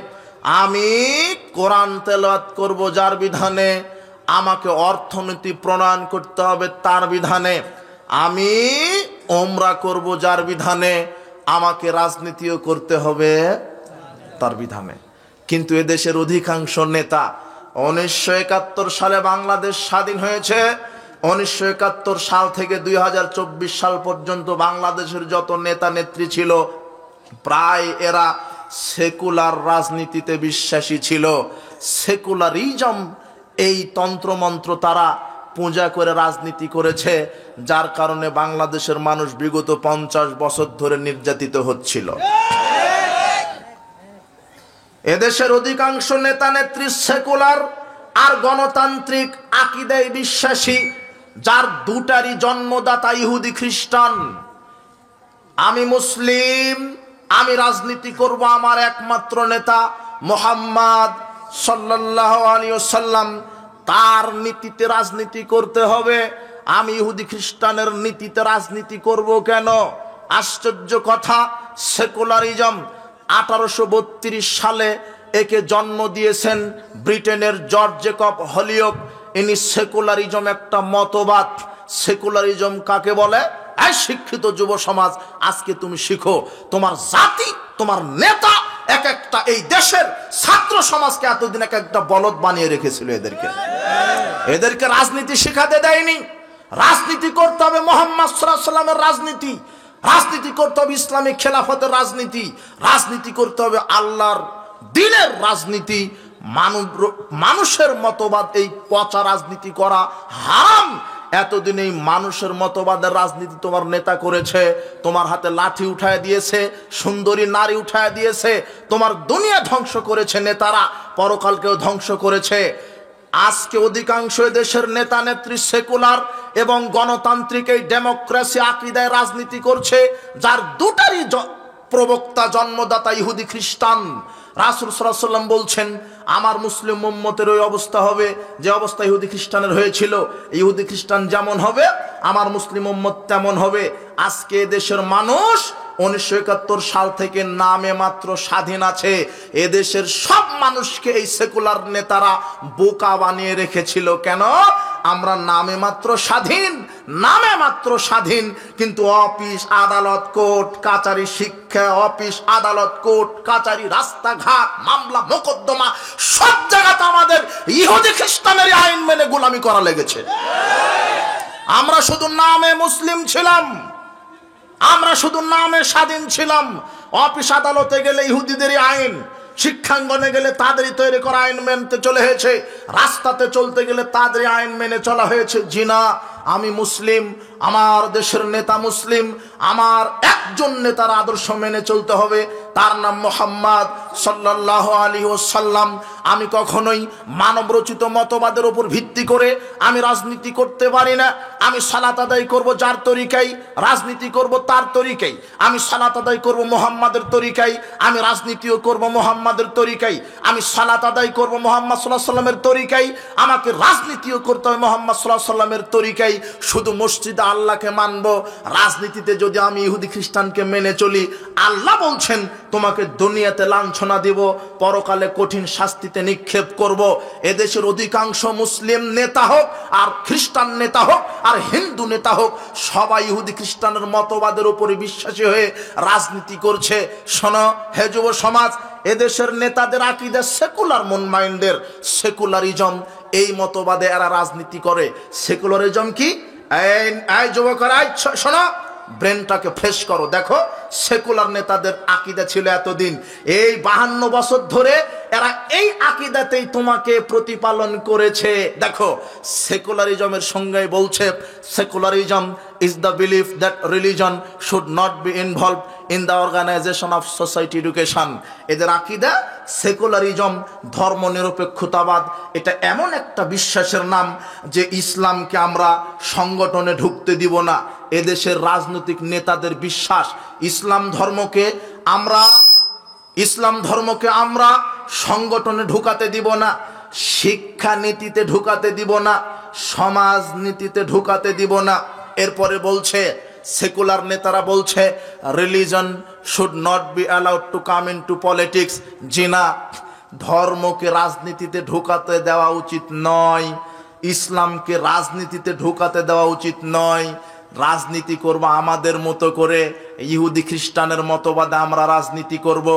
S1: আমি কোরআন তেলাওয়াত করব যার বিধানে, আমাকে অর্থনীতি প্রণয়ন করতে হবে তার বিধানে, আমি ওমরা করব যার বিধানে, আমাকে রাজনীতিও করতে হবে তার বিধানে। কিন্তু এদেশের অধিকাংশ নেতা 1971 সালে বাংলাদেশ স্বাধীন হয়েছে, 1971 সাল থেকে 2024 সাল পর্যন্ত বাংলাদেশের যত নেতা নেত্রী ছিল প্রায় এরা সেকুলার রাজনীতিতে বিশ্বাসী ছিল। সেকুলারিজম এই তন্ত্রমন্ত্র তারা পূজা করে রাজনীতি করেছে, যার কারণে বাংলাদেশের মানুষ বিগত 50 বছর ধরে নির্যাতিত হচ্ছিল। এদেশের অধিকাংশ নেতা নেত্রী সেকুলার আর গণতান্ত্রিক আকীদায় বিশ্বাসী, যার দুটারই জন্মদাতা ইহুদি খ্রিস্টান। আমি মুসলিম, আমি রাজনীতি করব আমার একমাত্র নেতা মুহাম্মদ সাল্লাল্লাহু আলাইহি ওয়াসাল্লাম, তার নীতিতে রাজনীতি করতে হবে। আমি ইহুদি খ্রিস্টানের নীতিতে রাজনীতি করব কেন? আশ্চর্য কথা, সেকুলারিজম 1832 সালে একে জন্ম দিয়েছেন ব্রিটেনের জর্জ জেকব হলিওক। ইনি সেকুলারিজম একটা মতবাদ। সেকুলারিজম কাকে বলে? এই শিক্ষিত যুব সমাজ, আজকে তুমি শিখো। তোমার জাতি, তোমার নেতা এক একটা এই দেশের ছাত্র সমাজকে এতদিন এক একটা বলদ বানিয়ে রেখেছিল। এদেরকে রাজনীতি শেখাতে দেয়নি। রাজনীতি করতে হবে মুহাম্মদ সাল্লাল্লাহু আলাইহি ওয়াসাল্লামের রাজনীতি, রাজনীতি করতে হবে ইসলামিক খেলাফতের রাজনীতি, রাজনীতি করতে হবে আল্লাহর দ্বীনের রাজনীতি। মানুষের মতবাদ এই পচা রাজনীতি করা হারাম। এতদিন এই মানুষের মতবাদের রাজনীতি তোমার নেতা করেছে, তোমার হাতে লাঠি উঠায় দিয়েছে, সুন্দরী নারী উঠায় দিয়েছে, তোমার দুনিয়া ধ্বংস করেছে নেতারা, পরকালকেও ধ্বংস করেছে। আজকে অধিকাংশ দেশের নেতা নেত্রী সেকুলার এবং গণতান্ত্রিক এই ডেমোক্রেসি আকীদায় রাজনীতি করছে, যার দুটারই প্রবক্তা জন্মদাতা ইহুদি খ্রিস্টান। রাসূল সাল্লাল্লাহু আলাইহি ওয়াসাল্লাম বলছেন, আমার মুসলিম উম্মতের ওই অবস্থা হবে যে অবস্থা ইহুদি খ্রিস্টানের হয়েছিল। ইহুদি খ্রিস্টান যেমন হবে আমার মুসলিম উম্মত তেমন হবে। আজকে দেশের মানুষ 1971 সাল থেকে নামে মাত্র স্বাধীন আছে। এদেশের সব মানুষকে এই সেকুলার নেতারা বোকা বানিয়ে রেখেছিল। কেন? আমরা নামে মাত্র স্বাধীন, নামে মাত্র স্বাধীন, কিন্তু অফিস আদালত কোর্ট কাচারি, শিক্ষা অফিস আদালত কোর্ট কাচারি, রাস্তাঘাট মামলা মোকদ্দমা সব জায়গাতে আমাদের ইহুদি খ্রিস্টানের আইন মেনে গোলামি করা লেগেছে। আমরা শুধু নামে মুসলিম ছিলাম, আমরা শুধু নামে স্বাধীন ছিলাম। অফিস আদালতে গেলে ইহুদিদেরই আইন, শিক্ষাঙ্গনে গেলে তাদেরই তৈরি করা আইন মেনতে চলে হয়েছে, রাস্তাতে চলতে গেলে তাদেরই আইন মেনে চলা হয়েছে। জিনা, আমি মুসলিম, আমার দেশের নেতা মুসলিম, আমার একজন নেতার আদর্শ মেনে চলতে হবে, তার নাম মুহাম্মদ সাল্লাল্লাহু আলাইহি ওয়াসাল্লাম। আমি কখনোই মানব রচিত মতবাদের উপর ভিত্তি করে আমি রাজনীতি করতে পারি না। আমি সালাত আদায় করব যার তরিকায়, রাজনীতি করব তার তরিকায়। আমি সালাত আদায় করব মুহাম্মাদের তরিকায়, আমি রাজনীতিও করব মুহাম্মাদের তরিকায়। আমি সালাত আদায় করব মুহাম্মদ সাল্লাল্লাহু আলাইহি ওয়াসাল্লামের তরিকায়, আমাকে রাজনীতিও করতে হবে মুহাম্মদ সাল্লাল্লাহু আলাইহি ওয়াসাল্লামের তরিকায়। শুধু মসজিদে আল্লাহকে মানব, রাজনীতিতে যদি আমি ইহুদি খ্রিস্টানকে মেনে চলি, আল্লাহ বলছেন তোমাকে দুনিয়াতে লাঞ্ছনা দিব, পরকালে কঠিন শাস্তিতে নিক্ষেপ করব। এদেশের অধিকাংশ মুসলিম নেতা হোক আর খ্রিস্টান নেতা হোক আর হিন্দু নেতা হোক, সবাই ইহুদি খ্রিস্টানের মতবাদের উপরে বিশ্বাসী হয়ে রাজনীতি করছে। শোনো হে যুব সমাজ, এদেশের নেতাদের আকীদা সেকুলার মন মাইন্ডের, সেকুলারিজম এই মতবাদে এরা রাজনীতি করে। সেকুলারিজম কি? এই যুবকরা শোনো, ব্রেনটাকে ফ্রেশ করো। দেখো সেকুলার নেতাদের আকীদা ছিল এতদিন, এই 52 বছর ধরে এরা এই আকীদাতেই তোমাকে প্রতিপালন করেছে। দেখো সেকুলারিজমের সঙ্গে বলছে, secularism is the belief that religion should not be involved in the organization of society education. এদের আকীদা সেকুলারিজম, ধর্মনিরপেক্ষতাবাদ। এটা এমন একটা বিশ্বাসের নাম যে ইসলামকে আমরা সংগঠনে ঢুকতে দিব না। এদেশের রাজনৈতিক নেতাদের বিশ্বাস ইসলাম ধর্মকে আমরা সংগঠনে ঢুকাতে দিব না, শিক্ষা নীতিতে ঢুকাতে দিব না, সমাজ নীতিতে ঢুকাতে দিব না। এরপরে বলছে সেকুলার নেতারা বলছে religion should not be allowed to come into politics. Jinnah, ধর্মকে রাজনীতিতে ঢোকাতে দেওয়া উচিত নয়, ইসলামকে রাজনীতিতে ঢোকাতে দেওয়া উচিত নয়। রাজনীতি করব আমাদের মতো করে, ইহুদি খ্রিস্টানের মতবাদে আমরা রাজনীতি করব।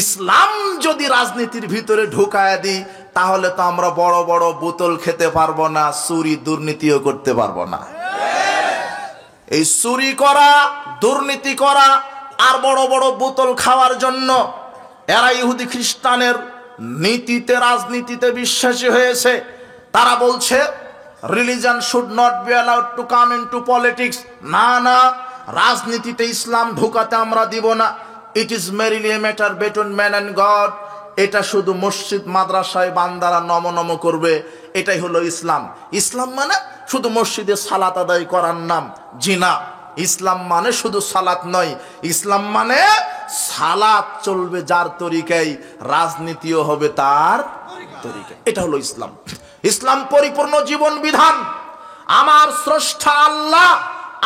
S1: ইসলাম যদি রাজনীতির ভিতরে ঢুকায় দিই তাহলে তো আমরা বড় বড় বোতল খেতে পারবো না, চুরি দুর্নীতিও করতে পারবো না। এই চুরি করা, দুর্নীতি করা আর বড় বড় বোতল খাওয়ার জন্য এরা ইহুদি খ্রিস্টানের নীতিতে, রাজনীতিতে বিশ্বাসী হয়েছে। তারা বলছে religion should not be allowed to come into politics. না না, রাজনীতিতে ইসলাম ঢোকাতে আমরা দিব না। It is merely a matter between man and God. এটা শুধু মসজিদ মাদ্রাসায় বান্দারা নম নম করবে, এটাই হলো ইসলাম। ইসলাম মানে শুধু মসজিদে সালাত আদায় করার নাম? জি না, ইসলাম মানে শুধু সালাত নয়, ইসলাম মানে সালাত চলবে যার তরিকায়, রাজনীতিও হবে তার তরিকায়। এটা হলো ইসলাম। ইসলাম পরিপূর্ণ জীবন বিধান। আমার স্রষ্টা আল্লাহ,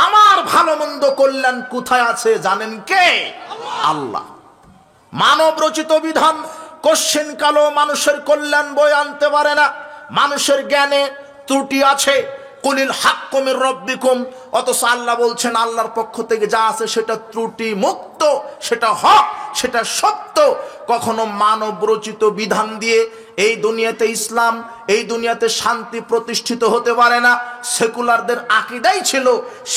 S1: আমার ভালো মন্দ কল্যাণ কোথায় আছে জানেন কে? আল্লাহ। মানব রচিত বিধান কোশ্চেন কালো মানুষের কল্যাণ বয়ে আনতে পারে না। মানুষের জ্ঞানে ত্রুটি আছে। কুলিল হাক্কু মির রব্বিকুম, অথচ আল্লাহ বলছেন আল্লাহর পক্ষ থেকে যা আছে সেটা ত্রুটি মুক্ত, সেটা হক, সেটা সত্য। কখনো মানব রচিত বিধান দিয়ে এই দুনিয়াতে ইসলাম, এই দুনিয়াতে শান্তি প্রতিষ্ঠিত হতে পারে না। সেকুলারদের আকীদাই ছিল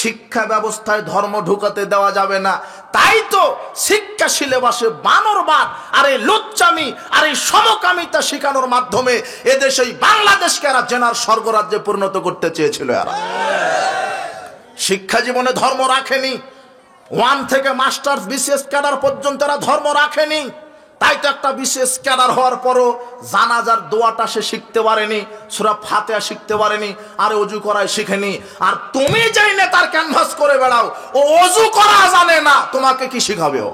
S1: শিক্ষা ব্যবস্থায় ধর্ম ঢুকাতে দেওয়া যাবে না। তাই তো শিক্ষা সিলেবাসে বানরবাদ আর এই লুচ্চামি আর এই সমকামিতা শেখানোর মাধ্যমে এদেশে বাংলাদেশকে এরা জেনার স্বর্গরাজ্যে পরিণত করতে চেয়েছিল। এরা শিক্ষা জীবনে ধর্ম রাখেনি। 1 থেকে মাস্টার্স বিসিএস ক্যাডার পর্যন্ত এরা ধর্ম রাখেনি। তাই তো একটা বিশেষ ক্যাডার হওয়ার পরও জানাজার দোয়াটা সে শিখতে পারেনি, সূরা ফাতিহা শিখতে পারেনি, আর ওযু করাই শিখেনি। আর তুমি যেই নেতার ক্যানভাস করে বেড়াও, ও ওযু করা জানে না, তোমাকে কি শিখাবে ও?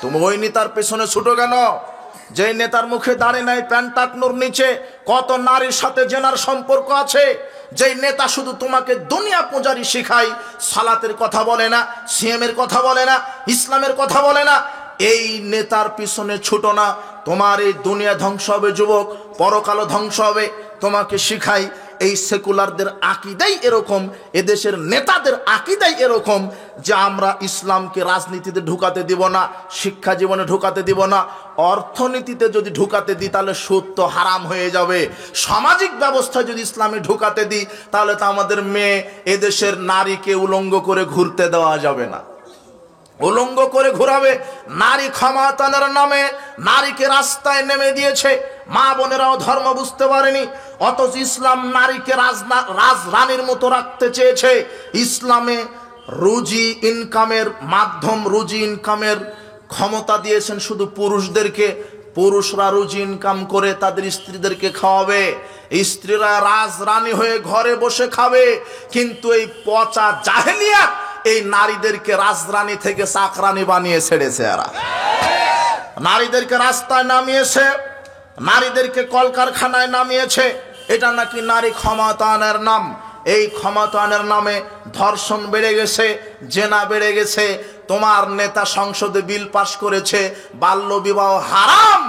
S1: তুমি ওই নেতার পেছনে ছুটো কেন? যেই নেতার মুখে দাড়ি নাই, প্যান্ট টাকনোর নিচে কত নারীর সাথে জেনার সম্পর্ক আছে। যেই নেতা শুধু তোমাকে দুনিয়া পূজারি শিখায়, সালাতের কথা বলে না, সিএমের কথা বলে না, ইসলামের কথা বলে না, এই নেতার পিছনে ছুটো না। তোমার এই দুনিয়া ধ্বংস হবে যুবক, পরকালও ধ্বংস হবে। তোমাকে শিখাই এই সেকুলারদের আকীদাই এরকম, এদেশের নেতাদের আকীদাই এরকম যে আমরা ইসলামকে রাজনীতিতে ঢুকাতে দিব না, শিক্ষা জীবনে ঢুকাতে দিব না। অর্থনীতিতে যদি ঢুকাতে দিই তাহলে সুদ তো হারাম হয়ে যাবে। সামাজিক ব্যবস্থায় যদি ইসলামে ঢুকাতে দিই তাহলে তো আমাদের মেয়ে, এদেশের নারীকে উলঙ্গ করে ঘুরতে দেওয়া যাবে না। উলঙ্গ করে ঘুরাবে। নারী ক্ষমতায়নের নামে নারীকে রাস্তায় নেমে দিয়েছে। মা বোনেরাও ধর্ম বুঝতে পারেনি, অথচ ইসলাম নারীকে রাজরানীর মতো রাখতে চেয়েছে। ইসলামে রুজি ইনকামের মাধ্যম, রুজি ইনকামের ক্ষমতা দিয়েছেন শুধু পুরুষদেরকে। পুরুষরা রুজি ইনকাম করে তাদের স্ত্রীদেরকে খাওয়াবে, স্ত্রীরা রাজরানী হয়ে ঘরে বসে খাবে। কিন্তু এই পচা জাহেলিয়াত এই নারীদেরকে রাজরানী থেকে চাকরানি বানিয়ে ছেড়েছে। এরা নারীদেরকে রাস্তায় নামিয়েছে, নারীদেরকে কলকারখানায় নামিয়েছে। এটা নাকি নারী ক্ষমতায়নের নাম। এই ক্ষমতায়নের নামে ধর্ষণ বেড়ে গেছে, জেনা বেড়ে গেছে। তোমার নেতা সংসদে বিল পাস করেছে বাল্য বিবাহ হারাম।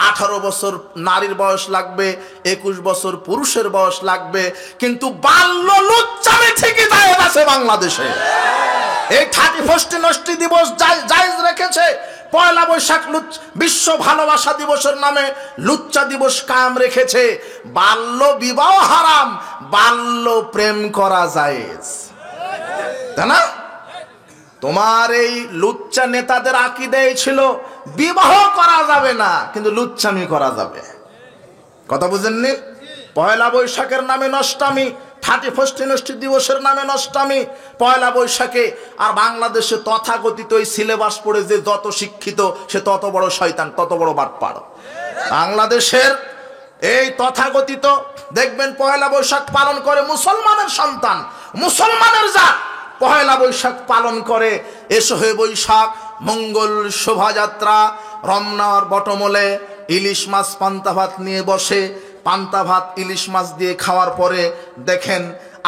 S1: 18 বছর নারীর বয়স লাগবে, 21 বছর পুরুষের বয়স লাগবে, কিন্তু বাল্য লুচ্চামি ঠিকই জায়েজ আছে বাংলাদেশে। এই 31st নষ্টি দিবস জায়েজ রেখেছে। পয়লা বৈশাখ বিশ্ব ভালোবাসা দিবসের নামে লুচ্চা দিবস কায়েম রেখেছে। বাল্য বিবাহ হারাম, বাল্য প্রেম করা জায়েজ, তাই না? তোমার এই লুচ্চা নেতাদের আকীদাই ছিল বিবাহ করা যাবে না, কিন্তু লুচ্চামি করা যাবে। কথা বুঝেননি? পয়লা বৈশাখের নামে নষ্টামি, 31st নষ্টি দিবসের নামে নষ্টামি পয়লা বৈশাখে। আর বাংলাদেশে তথাকথিত এই সিলেবাস পড়ে যে যত শিক্ষিত সে তত বড় শয়তান, তত বড় বাটপার। বাংলাদেশের এই তথাকথিত দেখবেন পয়লা বৈশাখ পালন করে মুসলমানের সন্তান, মুসলমানের জাত পয়লা বৈশাখ পালন করে। এসো হে বৈশাখ মঙ্গল শোভাযাত্রা, রমনার বটমূলে ইলিশ মাছ পান্তা ভাত নিয়ে বসে। পান্তা ভাত ইলিশ মাছ দিয়ে খাওয়ার পরে দেখেন,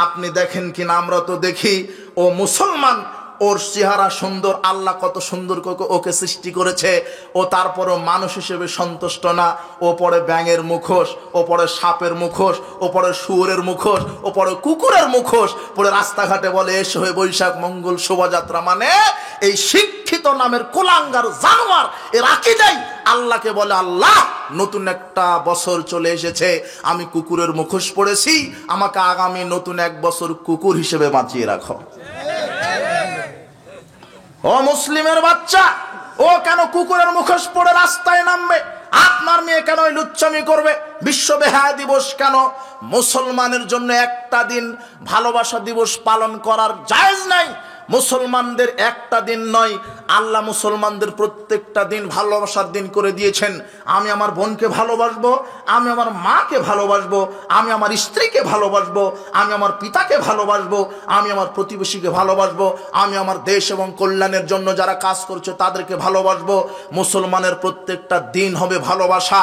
S1: আপনি দেখেন কিনা, আমরা তো দেখি, ও মুসলমান ওর চেহারা সুন্দর, আল্লাহ কত সুন্দর ওকে সৃষ্টি করেছে, ও তারপরও মানুষ হিসেবে সন্তুষ্ট না। ও পরে ব্যাঙের মুখোশ, ও পরে সাপের মুখোশ, ও পরে শুয়োরের মুখোশ, ও পরে কুকুরের মুখোশ পরে রাস্তাঘাটে বলে এসে হয়ে বৈশাখ মঙ্গল শোভাযাত্রা। মানে এই শিক্ষিত নামের কুলাঙ্গার জানোয়ার এর আকীদাই আল্লাহকে বলে, আল্লাহ নতুন একটা বছর চলে এসেছে, আমি কুকুরের মুখোশ পড়েছি, আমাকে আগামী নতুন এক বছর কুকুর হিসেবে বাঁচিয়ে রাখো। ও মুসলিমের বাচ্চা, ও কেন কুকুরের মুখোশ পড়ে রাস্তায় নামবে? আপনার মেয়ে কেন লুচ্চামি করবে? বিশ্ব বেহায়া দিবস কেন? মুসলমানের জন্য একটা দিন ভালোবাসা দিবস পালন করার জায়েজ নাই। মুসলমানদের একটা দিন নয়, আল্লাহ মুসলমানদের প্রত্যেকটা দিন ভালোবাসার দিন করে দিয়েছেন। আমি আমার বোনকে ভালোবাসবো, আমি আমার মাকে ভালোবাসবো, আমি আমার স্ত্রীকে ভালোবাসবো, আমি আমার পিতাকে ভালোবাসবো, আমি আমার প্রতিবেশীকে ভালোবাসবো, আমি আমার দেশ এবং কল্যাণের জন্য যারা কাজ করছে তাদেরকে ভালোবাসবো। মুসলমানের প্রত্যেকটা দিন হবে ভালোবাসা।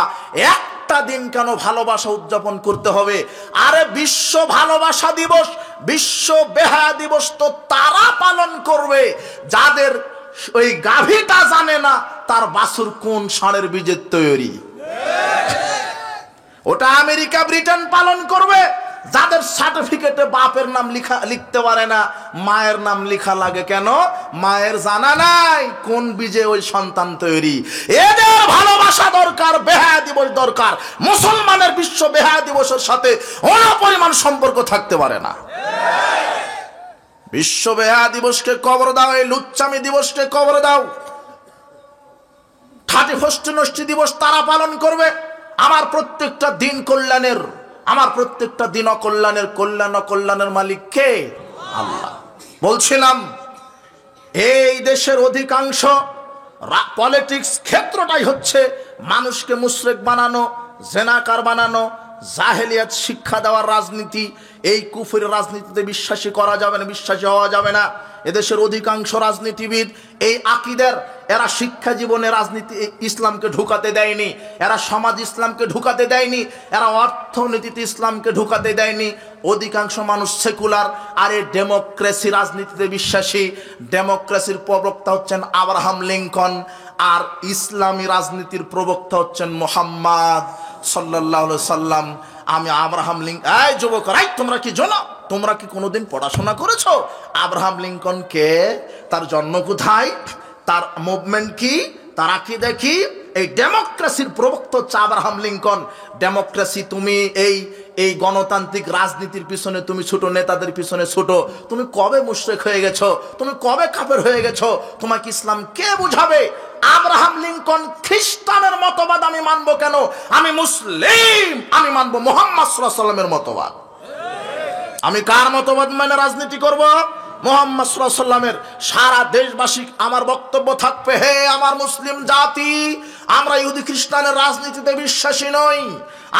S1: একটা দিন কেন ভালোবাসা উদযাপন করতে হবে? আরে বিশ্ব ভালোবাসা দিবস, বিশ্ব বেহায়া দিবস তো তারা পালন করবে যাদের ওই গাভীটা জানে না তার বাছুর কোন ষাঁড়ের বীজের তৈরি। ওটা আমেরিকা ব্রিটেন পালন করবে যাদের সার্টিফিকেটে বাপের নাম লিখতে পারে না, মায়ের নাম লেখা লাগে। কেন? মায়ের জানা নাই কোন বীজে ওই সন্তান তৈরি। এদের ভালোবাসা দরকার, বেহায়া দিবস দরকার। মুসলমানের বিশ্ব বেহায়া দিবসের সাথে অপরিমাণ সম্পর্ক থাকতে পারে না। বিশ্ব বেহায়া দিবসকে কবর দাও, এই লুচ্চামি দিবসকে কবর দাও। 31st নষ্টি দিবস তারা পালন করবে। আমার প্রত্যেকটা দিন কল্যাণের, আমার প্রত্যেকটা দিন অকল্যাণের, কল্যাণের মালিক কে? আল্লাহ। বলছিলাম এই দেশের অধিকাংশ পলিটিক্স ক্ষেত্রটাই হচ্ছে মানুষকে মুশরিক বানানো, জেনাকার বানানো, জাহেলিয়াত শিক্ষা দেওয়ার রাজনীতি। এই কুফরের রাজনীতিতে বিশ্বাসী করা যাবে না, বিশ্বাসী হওয়া যাবে না। এদেশের অধিকাংশ রাজনীতিবিদ এই আকীদার, এরা শিক্ষা জীবনে রাজনীতি ইসলামকে ঢুকাতে দেয়নি, এরা সমাজ ইসলামকে ঢুকাতে দেয়নি, এরা অর্থনীতিতে ইসলামকে ঢুকাতে দেয়নি। অধিকাংশ মানুষ সেকুলার আর এই ডেমোক্রেসি রাজনীতিতে বিশ্বাসী। ডেমোক্রেসির প্রবক্তা হচ্ছেন আব্রাহাম লিঙ্কন, আর ইসলামী রাজনীতির প্রবক্তা হচ্ছেন মুহাম্মদ সাল্লাল্লাহু আলাইহি সাল্লাম। আমি আব্রাহাম লিঙ্কন, এই যুবকরা, তোমরা কি জানো? তোমরা কি কোনোদিন পড়াশোনা করেছো? আব্রাহাম লিঙ্কন কে? তার জন্ম কোথায়? তার মুভমেন্ট কি? তার আকীদা কি? এই ডেমোক্রেসির প্রবক্তা হচ্ছে আব্রাহাম লিঙ্কন। ডেমোক্রেসি, তুমি এই গণতান্ত্রিক রাজনীতির পিছনে তুমি ছোট, নেতাদের পিছনে ছোট। তুমি কবে মুশরিক হয়ে গেছো? তুমি কবে কাফের হয়ে গেছো? তোমাকে ইসলাম কে বুঝাবে? আব্রাহাম লিঙ্কন খ্রিস্টানের মতবাদ আমি মানবো কেন? আমি মুসলিম, আমি মানবো মুহাম্মদ সাল্লাল্লাহু আলাইহি ওয়াসাল্লামের মতবাদ। আমি কার মতবাদ মানে রাজনীতি করব? মুহাম্মদ সাল্লাল্লাহু আলাইহি ওয়াসাল্লামের। সারা দেশবাসী আমার বক্তব্য থাকবে, হে আমার মুসলিম জাতি, আমরা ইহুদি খ্রিস্টানের রাজনীতিতে বিশ্বাসী নই।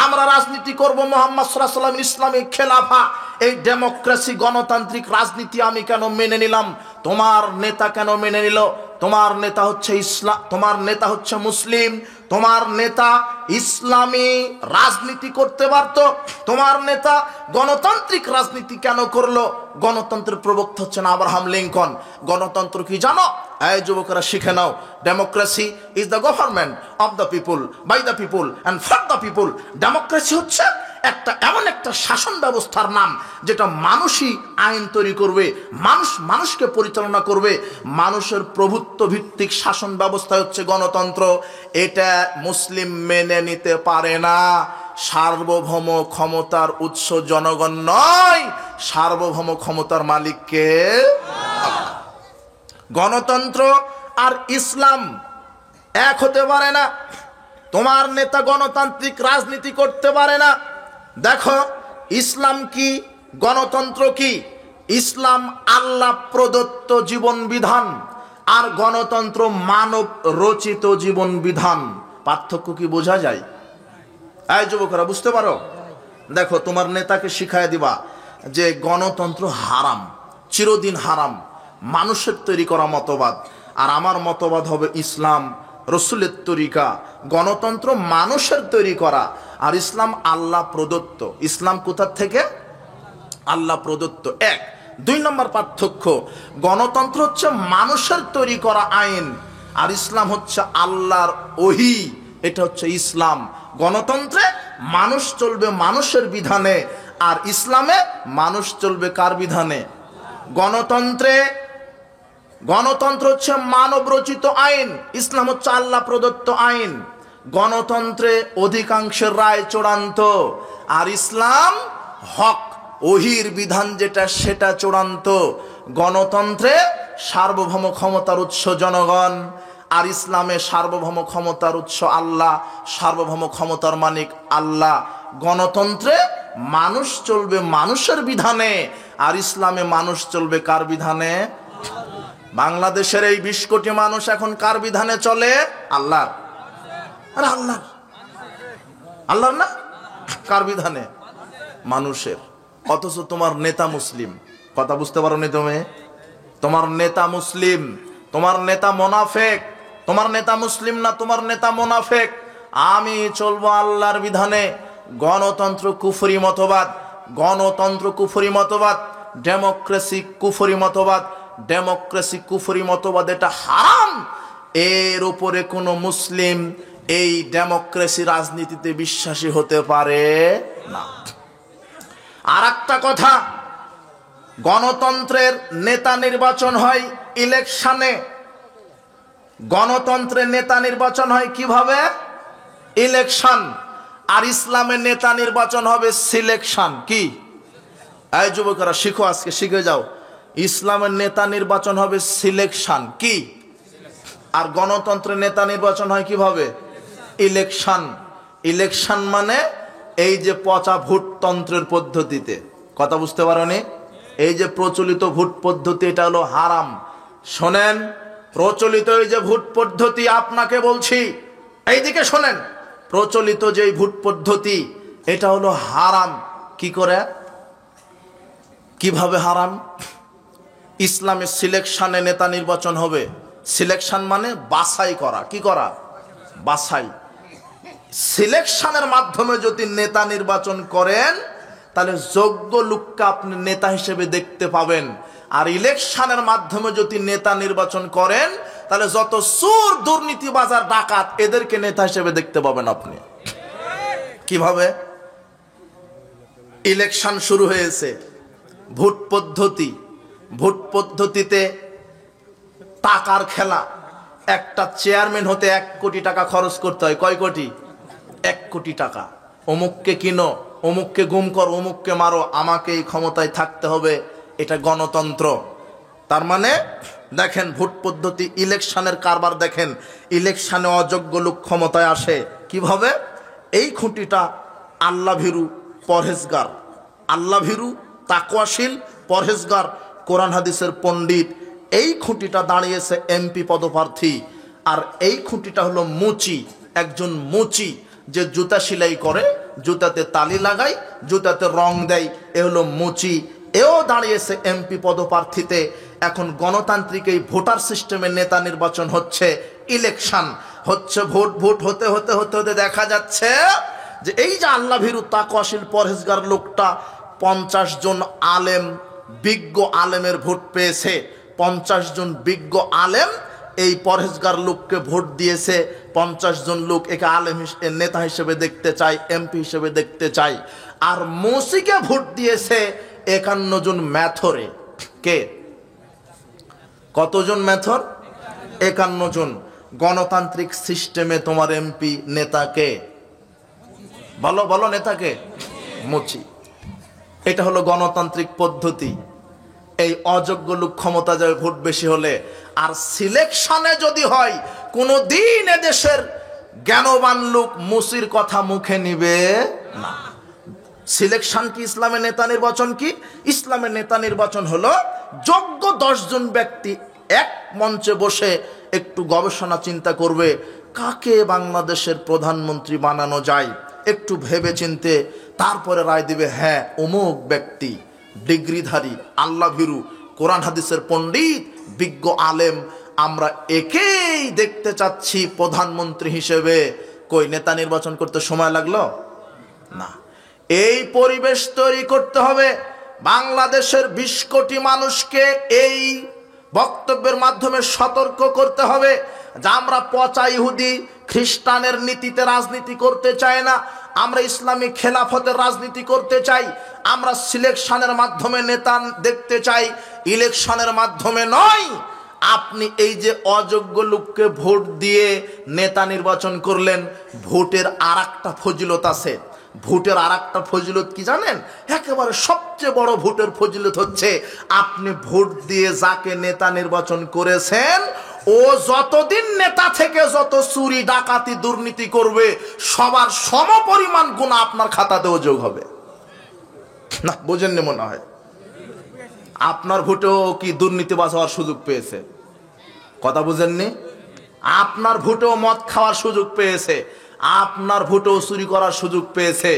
S1: আমরা রাজনীতি করব মুহাম্মদ সাল্লাল্লাহু আলাইহি ওয়াসাল্লামের ইসলামিক খেলাফা। এই ডেমোক্রেসি গণতান্ত্রিক রাজনীতি আমি কেন মেনে নিলাম? তোমার নেতা কেন মেনে নিল? তোমার নেতা হচ্ছে ইসলাম, তোমার নেতা হচ্ছে মুসলিম, তোমার নেতা ইসলামী রাজনীতি করতে পারতো। তোমার নেতা গণতান্ত্রিক রাজনীতি কেন করলো? গণতন্ত্রের প্রবক্তা হচ্ছেন আব্রাহাম লিঙ্কন। গণতন্ত্র কি জানো? এই যুবকেরা শিখে নাও। Democracy is the government of the people, by the people and for the people. Democracy হচ্ছে এমন একটা শাসন ব্যবস্থার নাম যেটা মানুষই আইন তৈরি করবে, মানুষকে পরিচালনা করবে। মানুষের প্রভুত্ব ভিত্তিক শাসন ব্যবস্থা হচ্ছে গণতন্ত্র। এটা মুসলিম মেনে নিতে পারে না। সার্বভৌম ক্ষমতার উৎস জনগণ নয়, সার্বভৌম ক্ষমতার মালিক কে? গণতন্ত্র আর ইসলাম এক হতে পারে না। তোমার নেতা গণতান্ত্রিক রাজনীতি করতে পারে না। দেখো, ইসলাম কি, গণতন্ত্র কি? ইসলাম আল্লাহ প্রদত্ত জীবন বিধান, আর গণতন্ত্র মানব রচিত জীবন বিধান। পার্থক্য কি বোঝা যায়? এই যুবকরা বুঝতে পারো? দেখো, তোমার নেতাকে শিখায় দিবা যে গণতন্ত্র হারাম, চিরদিন হারাম, মানুষের তৈরি করা মতবাদ। আর আমার মতবাদ হবে ইসলাম রসুলের তরিকা। গণতন্ত্র মানুষের তৈরি করা, আর ইসলাম আল্লাহ প্রদত্ত। ইসলাম কোথা থেকে? আল্লাহ প্রদত্ত। এক, দুই নম্বর পার্থক্য, গণতন্ত্র হচ্ছে মানুষের তৈরি করা আইন, আর ইসলাম হচ্ছে আল্লাহর ওহী। এটা হচ্ছে ইসলাম। গণতন্ত্রে মানুষ চলবে মানুষের বিধানে, আর ইসলামে মানুষ চলবে কার বিধানে? গণতন্ত্র হচ্ছে মানব রচিত আইন, ইসলাম হচ্ছে আল্লাহ প্রদত্ত আইন। গণতন্ত্রে অধিকাংশের রায় চূড়ান্ত, আর ইসলাম হক, ওহীর বিধান যেটা সেটা চূড়ান্ত। গণতন্ত্রে সার্বভৌম ক্ষমতার উৎস জনগণ, আর ইসলামে সার্বভৌম ক্ষমতার উৎস আল্লাহ, সার্বভৌম ক্ষমতার মালিক আল্লাহ। গণতন্ত্রে মানুষ চলবে মানুষের বিধানে, আর ইসলামে মানুষ চলবে কার বিধানে? বাংলাদেশের এই 20 কোটি মানুষ এখন কার বিধানে চলে? আল্লাহর। আরে আল্লাহর না, কার বিধানে? মানুষের। অথচ তোমার নেতা মুসলিম। কথা বুঝতে পারো নি তুমি? তোমার নেতা মুসলিম, তোমার নেতা মোনাফেক। তোমার নেতা মুসলিম না, তোমার নেতা মোনাফেক। আমি চলবো আল্লাহর বিধানে। গণতন্ত্র কুফরি মতবাদ, গণতন্ত্র কুফরি মতবাদ, ডেমোক্রেসি কুফরি মতবাদ, ডেমোক্রেসি কুফরি মতবাদ, এটা হারাম। এর উপরে কোনো মুসলিম এই ডেমোক্রেসি রাজনীতিতে বিশ্বাসী হতে পারে না। আর একটা কথা, গণতন্ত্রের নেতা নির্বাচন হয় ইলেকশনে। গণতন্ত্রের নেতা নির্বাচন হয় কিভাবে? ইলেকশন। আর ইসলামের নেতা নির্বাচন হবে সিলেকশন। কি? এই যুবকরা শিখো, আজকে শিখে যাও। ইসলামের নেতা নির্বাচন হবে সিলেকশন। কি? আর গণতন্ত্রের নেতা নির্বাচন হয় কিভাবে? ইলেকশন। ইলেকশন মানে এই যে পচা ভোটতন্ত্রের পদ্ধতিতে। কথা বুঝতে পারোনি? এই যে প্রচলিত ভোট পদ্ধতি, এটা হলো হারাম। শোনেন, প্রচলিত এই যে ভোট পদ্ধতি, আপনাকে বলছি এইদিকে শোনেন, প্রচলিত যে ভোট পদ্ধতি এটা হলো হারাম। কি করে? কিভাবে হারাম? ইসলামের সিলেকশনে নেতা নির্বাচন হবে। সিলেকশন মানে বাছাই করা। কি করা? বাছাই। সিলেকশনের মাধ্যমে যদি নেতা নির্বাচন করেন, তাহলে যোগ্য লোককে আপনি নেতা হিসেবে দেখতে পাবেন। আর ইলেকশনের মাধ্যমে যদি নেতা নির্বাচন করেন, তাহলে যত চোর, দুর্নীতিবাজ আর ডাকাত, এদেরকে নেতা হিসেবে দেখতে পাবেন আপনি। কিভাবে? ইলেকশন শুরু হয়েছে, ভোট পদ্ধতি। ভোট পদ্ধতিতে টাকার খেলা। একটা চেয়ারম্যান হতে 1 কোটি টাকা খরচ করতে হয়। কয় কোটি? 1 কোটি টাকা। অমুককে কিনো, অমুককে গুম করো, অমুককে মারো, আমাকে এই ক্ষমতায় থাকতে হবে। এটা গণতন্ত্র। তার মানে দেখেন ভোট পদ্ধতি, ইলেকশনের কারবার দেখেন। ইলেকশনে অযোগ্য লোক ক্ষমতায় আসে কিভাবে? এই খুঁটিটা আল্লাহ ভীরু, পরহেজগার, আল্লাহ ভীরু, তাকওয়াশীল, পরহেজগার, কোরআন হাদিসের পণ্ডিত। এই খুঁটিটা দাঁড়িয়েছে এমপি পদপ্রার্থী। আর এই খুঁটিটা হলো মুচি, একজন মুচি যে জুতা সেলাই করে, জুতাতে তালি লাগায়, জুতাতে রং দেয়, এ হলো মুচি। এও দাঁড়িয়েছে এমপি পদপ্রার্থীতে। এখন গণতান্ত্রিক এই ভোটার সিস্টেমে নেতা নির্বাচন হচ্ছে, ইলেকশন হচ্ছে। ভোট হতে হতে হতে হতে দেখা যাচ্ছে যে এই যে আল্লাহ ভীরু, তাকওয়াশীল, পরহেজগার লোকটা 50 জন আলেম, বিজ্ঞ আলেমের ভোট পেয়েছে। 50 জন বিজ্ঞ আলেম এই পরহেজগার লোককে ভোট দিয়েছে। 50 জন লোক একে আলেম নেতা হিসেবে দেখতে চায়, এমপি হিসেবে দেখতে চায়। আর মুসিকে ভোট দিয়েছে 51 জন ম্যাথরে। কে? কতজন ম্যাথর? 51 জন। গণতান্ত্রিক সিস্টেমে তোমার এমপি নেতাকে বলো, বলো নেতাকে? মুচি। এটা হলো গণতান্ত্রিক পদ্ধতি। এই অযোগ্য লোক ক্ষমতা যাবে ভোট বেশি হলে। আর সিলেকশনে যদি হয়, কোনো দিন এদেশের জ্ঞানবান লোক মুসির কথা মুখে নিবে না। সিলেকশন কি? ইসলামের নেতা নির্বাচন কি? ইসলামের নেতা নির্বাচন হলো যোগ্য 10 জন ব্যক্তি এক মঞ্চে বসে একটু গবেষণা চিন্তা করবে, কাকে বাংলাদেশের প্রধানমন্ত্রী বানানো যায়, একটু ভেবে চিনতে তারপরে রায় দিবে। হ্যাঁ, অমুক ব্যক্তি ডিগ্রিধারী, আল্লাহ ভীরু, কোরআন হাদিসের পণ্ডিত, বিজ্ঞ আলেম, আমরা একেই দেখতে চাচ্ছি প্রধানমন্ত্রী হিসেবে। কই নেতা নির্বাচন করতে সময় লাগলো না? এই পরিবেশ তৈরি করতে হবে। বাংলাদেশের 20 কোটি মানুষকে এই বক্তব্যের মাধ্যমে সতর্ক করতে হবে যে আমরা পচা ইহুদি খ্রিস্টানের নীতিতে রাজনীতি করতে চাই না, আমরা ইসলামী খেলাফতের রাজনীতি করতে চাই, আমরা সিলেকশনের মাধ্যমে নেতা দেখতে চাই, ইলেকশনের মাধ্যমে নয়। আপনি এই যে অযোগ্য লোককে ভোট দিয়ে নেতা নির্বাচন করলেন, ভোটের আরেকটা ফজিলত আছে। ভোটের আরেকটা ফজিলত কি জানেন? একেবারে সবচেয়ে বড় ভোটের ফজিলত হচ্ছে আপনি ভোট দিয়ে যাকে নেতা নির্বাচন করেছেন, ও যতদিন নেতা থেকে যত চুরি ডাকাতি দুর্নীতি করবে সবার সমপরিমাণ গুনাহ আপনার খাতাতেও যোগ হবে। না বোঝেননি মনে হয়? আপনার ভোটেও কি দুর্নীতিবাজ হওয়ার সুযোগ পেয়েছে? কথা বুঝেননি? আপনার ভোটেও মদ খাওয়ার সুযোগ পেয়েছে, আপনার ভোটেও চুরি করার সুযোগ পেয়েছে।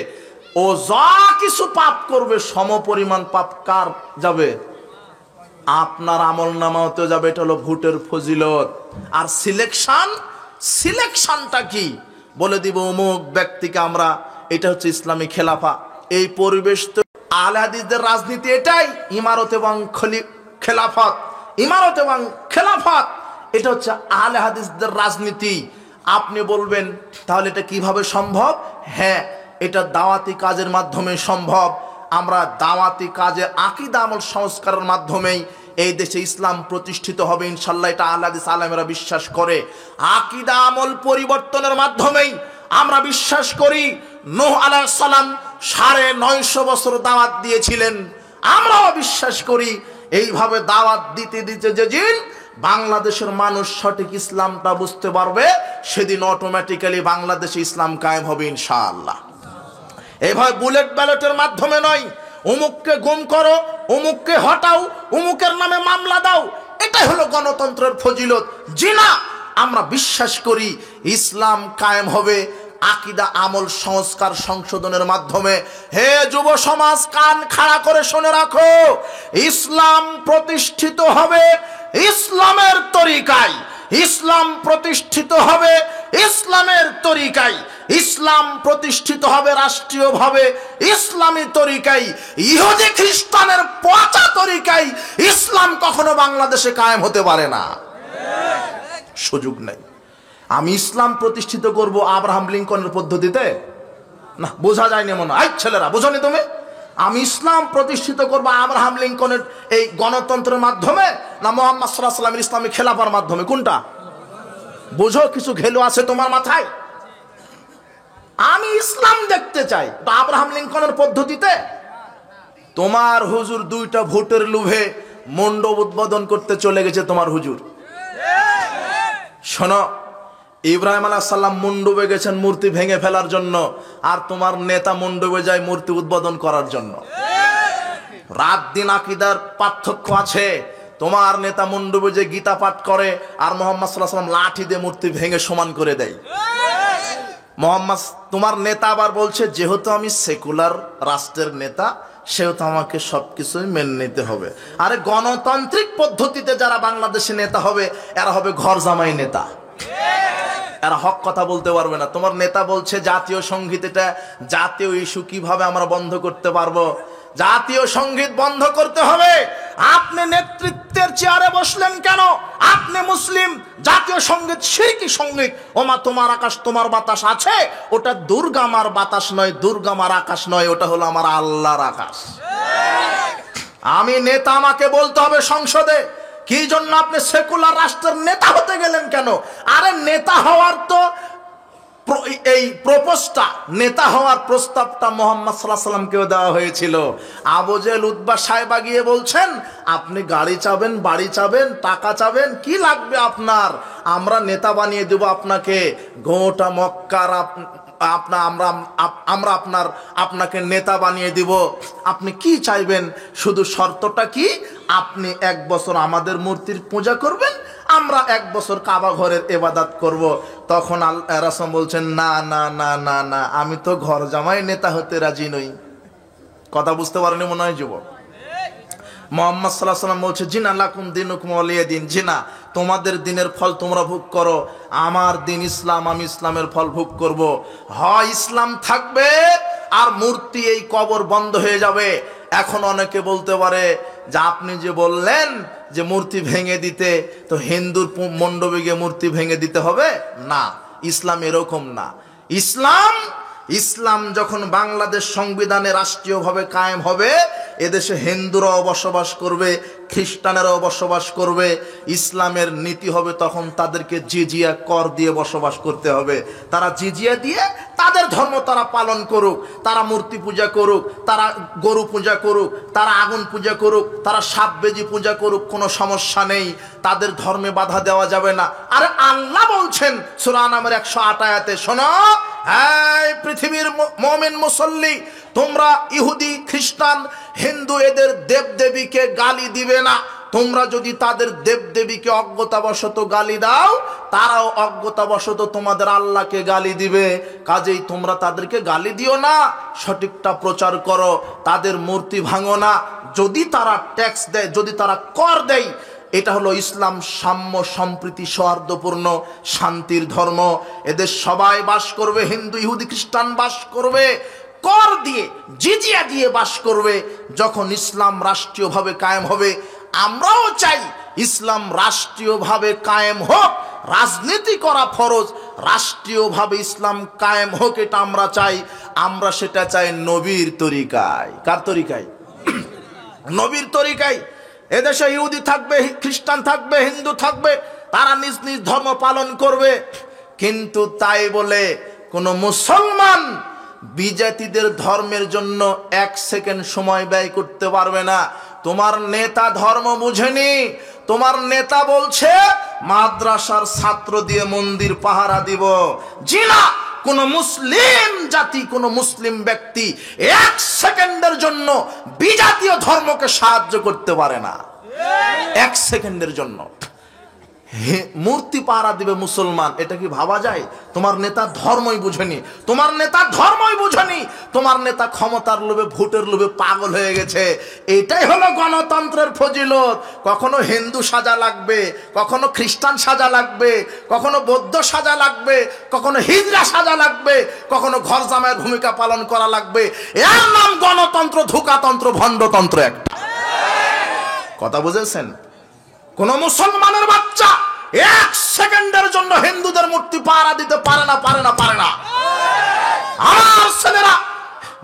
S1: ও যা কিছু পাপ করবে সমপরিমাণ পাপ কার যাবে? আপনার আমল নামাতে যাবে। এটা হলো ভোটের ফজিলত। আর সিলেকশনটা কি বলে দিব, অমুক ব্যক্তিকে আমরা, এটা হচ্ছে ইসলামী খেলাফা। এই পরিবেশ তো আহলে হাদিসদের রাজনীতি এটাই, ইমারত এবং খেলাফত, ইমারত এবং খেলাফত, এটা হচ্ছে আহলে হাদিসদের রাজনীতি। আপনি বলবেন তাহলে এটা কিভাবে সম্ভব? হ্যাঁ, এটা দাওয়াতি কাজের মাধ্যমে সম্ভব। আমরা দাওয়াতি কাজে আকীদা আমল সংস্কারের মাধ্যমেই এই দেশে ইসলাম প্রতিষ্ঠিত হবে ইনশাল্লাহ। এটা আহলে হাদিস আলেমরা বিশ্বাস করে। আকীদা আমল পরিবর্তনের মাধ্যমেই আমরা বিশ্বাস করি। নূহ আলাইহিস সালাম 950 বছর দাওয়াত দিয়েছিলেন, আমরাও বিশ্বাস করি এইভাবে দাওয়াত দিতে দিতে যেদিন বাংলাদেশের মানুষ সঠিক ইসলামটা বুঝতে পারবে, সেদিন অটোমেটিক্যালি বাংলাদেশে ইসলাম কায়েম হবে ইনশাআল্লাহ। এইভাবে বুলেট ব্যালটের মাধ্যমে নয়, অমুককে গুম করো, অমুককে হটাও, অমুকের নামে মামলা দাও, এটাই হলো গণতন্ত্রের ফজিলত। জি না, আমরা বিশ্বাস করি ইসলাম কায়েম হবে আকীদা আমল সংস্কার সংশোধনের মাধ্যমে। হে যুব সমাজ, কান খাড়া করে শুনে রাখো, ইসলাম প্রতিষ্ঠিত হবে ইসলামের তরিকায়, ইসলাম প্রতিষ্ঠিত হবে ইসলামের তরিকায়, ইসলাম প্রতিষ্ঠিত হবে রাষ্ট্রীয়ভাবে ইসলামী তরিকায়। ইহুদি খ্রিস্টানের পচা তরিকায় ইসলাম কখনো বাংলাদেশে কায়েম হতে পারে না, সুযোগ নেই। আমি ইসলাম প্রতিষ্ঠিত করব আব্রাহাম লিঙ্কনের পদ্ধতিতে? না, বোঝা যায়নি মনে হয়। ছেলেরা বোঝনি তুমি? আমি ইসলাম প্রতিষ্ঠিত করব আব্রাহাম লিঙ্কনের এই গণতন্ত্রের মাধ্যমে, না মুহাম্মদ সাল্লাল্লাহু আলাইহি ওয়াসাল্লামের ইসলামী খেলাফার মাধ্যমে? কোনটা বোঝো? কিছু ঘেলু আছে তোমার মাথায়? আমি ইসলাম দেখতে চাই আব্রাহাম লিঙ্কনের পদ্ধতিতে? তোমার হুজুর 2টা ভোটের লোভে মণ্ডপ উদ্বোধন করতে চলে গেছে তোমার হুজুর। শোনো, ইব্রাহিম আলাইহিস সালাম মণ্ডপে গেছেন মূর্তি ভেঙে ফেলার জন্য, আর তোমার নেতা মণ্ডপে যায় মূর্তি উদ্বোধন করার জন্য। রাত দিন আকীদার পার্থক্য আছে। তোমার নেতা মণ্ডপে যে গীতা পাঠ করে, আর মুহাম্মদ সাল্লাল্লাহু আলাইহি ওয়াসাল্লাম লাঠি দিয়ে মূর্তি ভেঙে সমান করে দেয়। মোহাম্মদ, তোমার নেতা আবার বলছে যেহেতু আমি সেকুলার রাষ্ট্রের নেতা, সেহেতু আমাকে সবকিছুই মেনে নিতে হবে। আরে গণতান্ত্রিক পদ্ধতিতে যারা বাংলাদেশে নেতা হবে, এরা হবে ঘর জামাই নেতা, এরা হক কথা বলতে পারবে না। তোমার নেতা বলছে জাতীয় সঙ্গীত এটা জাতীয় ইস্যু, কিভাবে আমরা বন্ধ করতে পারবো? জাতীয় সঙ্গীত বন্ধ করতে হবে। আপনি নেতৃত্বের চেয়ারে বসলেন কেন? আপনি মুসলিম, জাতীয় সঙ্গীত শিরকি সঙ্গীত। ওমা তোমার আকাশ তোমার বাতাস আছে, ওটা দুর্গা মার বাতাস নয়, দুর্গা মার আকাশ নয়, ওটা হলো আমার আল্লাহর আকাশ। আমি নেতা, আমাকে বলতে হবে সংসদে, কি জন্য আপনি সেকুলার রাষ্ট্রের নেতা হতে গেলেন কেন? আরে নেতা হওয়ার তো এই প্রপোজটা, নেতা হওয়ার প্রস্তাবটা মুহাম্মদ সাল্লাল্লাহু আলাইহি ওয়াসাল্লামকেও দেওয়া হয়েছিল। আবু জেহেল উতবা সাহেবা গিয়ে বলছেন, আপনি গাড়ি চাবেন, বাড়ি চাবেন, টাকা চাবেন, কি লাগবে আপনার? আমরা নেতা বানিয়ে দেব আপনাকে। গোটা মক্কার আমরা আপনাকে নেতা বানিয়ে দিব। আপনি কি চাইবেন? শুধু শর্তটা কি? আপনি 1 বছর আমাদের মূর্তির পূজা করবেন, আমরা 1 বছর কাবা ঘরের ইবাদত করব। তখন রাসূল বলছেন, না না না না না, আমি তো ঘর জামাই নেতা হতে রাজি নই। কথা বুঝতে পারেনি মনে হয় যুবক? মুহাম্মদ সাল্লাল্লাহু আলাইহি ওয়াসাল্লাম বলছে, জিনা লাকুম দিনুকুম ওয়ালিয়া দিন। জিনা, তোমাদের দিনের ফল তোমরা ভোগ করো, আমার দিন ইসলাম, আমি ইসলামের ফল ভোগ করব। হয় ইসলাম থাকবে আর মূর্তি এই কবর বন্ধ হয়ে যাবে। এখন অনেকে বলতে পারে যে আপনি যে বললেন যে মূর্তি ভেঙে দিতে, তো হিন্দুর মণ্ডপে গিয়ে মূর্তি ভেঙে দিতে হবে না। ইসলাম এরকম না। ইসলাম যখন বাংলাদেশ সংবিধানে রাষ্ট্রীয়ভাবে কায়েম হবে, এদেশে হিন্দুরাও বসবাস করবে, খ্রিস্টানেরাও বসবাস করবে। ইসলামের নীতি হবে তখন তাদেরকে জিজিয়া কর দিয়ে বসবাস করতে হবে। তারা জিজিয়া দিয়ে তাদের ধর্ম তারা পালন করুক, তারা মূর্তি পূজা করুক, তারা গরু পূজা করুক, তারা আগুন পূজা করুক, তারা সাপ বেজি পূজা করুক, কোনো সমস্যা নেই। তাদের ধর্মে বাধা দেওয়া যাবে না। আর আল্লাহ বলছেন সূরা আনামের 108 আয়াতে, শোনো এই পৃথিবীর মুমিন মুসল্লি, তোমরা ইহুদি, খ্রিস্টান, হিন্দু এদের দেবদেবীকে গালি দিবে না। তোমরা যদি তাদের দেবদেবীকে অজ্ঞতাবশত গালি দাও, তারাও অজ্ঞতাবশত তোমাদের আল্লাহকে গালি দিবে। কাজেই তোমরা তাদেরকে গালি দিও না, সঠিকটা প্রচার করো। তাদের মূর্তি ভাঙো না। যদি তারা ট্যাক্স দেয়, যদি তারা কর দেয়, এটা হলো ইসলাম সাম্য, সম্প্রীতি, সৌহার্দ্যপূর্ণ, শান্তির ধর্ম। এদের সবাই বাস করবে, হিন্দু, ইহুদি, খ্রিস্টান বাস করবে, কর দিয়ে, জিজিয়া দিয়ে বাস করবে। যখন ইসলাম রাষ্ট্রীয়ভাবে কায়েম হবে, আমরাও চাই ইসলাম রাষ্ট্রীয়ভাবে কায়েম হোক। রাজনীতি করা ফরজ, রাষ্ট্রীয়ভাবে ইসলাম কায়েম হোক, এটা আমরা চাই। আমরা সেটা চাই নবীর তরিকায়। কার তরিকায়? নবীর তরিকায়। এদেশে ইহুদি থাকবে, খ্রিস্টান থাকবে, হিন্দু থাকবে, তারা নিজ নিজ ধর্ম পালন করবে। কিন্তু তাই বলে কোন মুসলমান বিজাতিদের ধর্মের জন্য 1 সেকেন্ড সময় ব্যয় করতে পারবে না। তোমার নেতা ধর্ম বুঝেনি, তোমার নেতা বলছে মাদ্রাসার ছাত্র দিয়ে মন্দির পাহারা দিব। জি না, কোন মুসলিম জাতি, কোন মুসলিম ব্যক্তি 1 সেকেন্ডের জন্য বিজাতীয় ধর্মকে সাহায্য করতে পারে না। 1 সেকেন্ডের জন্য মূর্তি পাহারা দিবে মুসলমান, এটা কি ভাবা যায়? তোমার নেতা ধর্মই বুঝেনি, তোমার নেতা ধর্মই বুঝেনি, তোমার নেতা ক্ষমতার লোভে, ভোটের লোভে পাগল হয়ে গেছে। এটাই হলো গণতন্ত্রের ফজিলত। কখনো হিন্দু সাজা লাগবে, কখনো খ্রিস্টান সাজা লাগবে, কখনো বৌদ্ধ সাজা লাগবে, কখনো হিজড়া সাজা লাগবে, কখনো ঘর জামাইয়ের ভূমিকা পালন করা লাগবে। এর নাম গণতন্ত্র, ধোঁকাতন্ত্র, ভণ্ডতন্ত্র একটা। কথা বুঝেছেন? কোন মুসলমানের বাচ্চা 1 সেকেন্ডের জন্য হিন্দুদের মূর্তি পাহারা দিতে পারে না, পারে না, পারে না। আমার ছেলেরা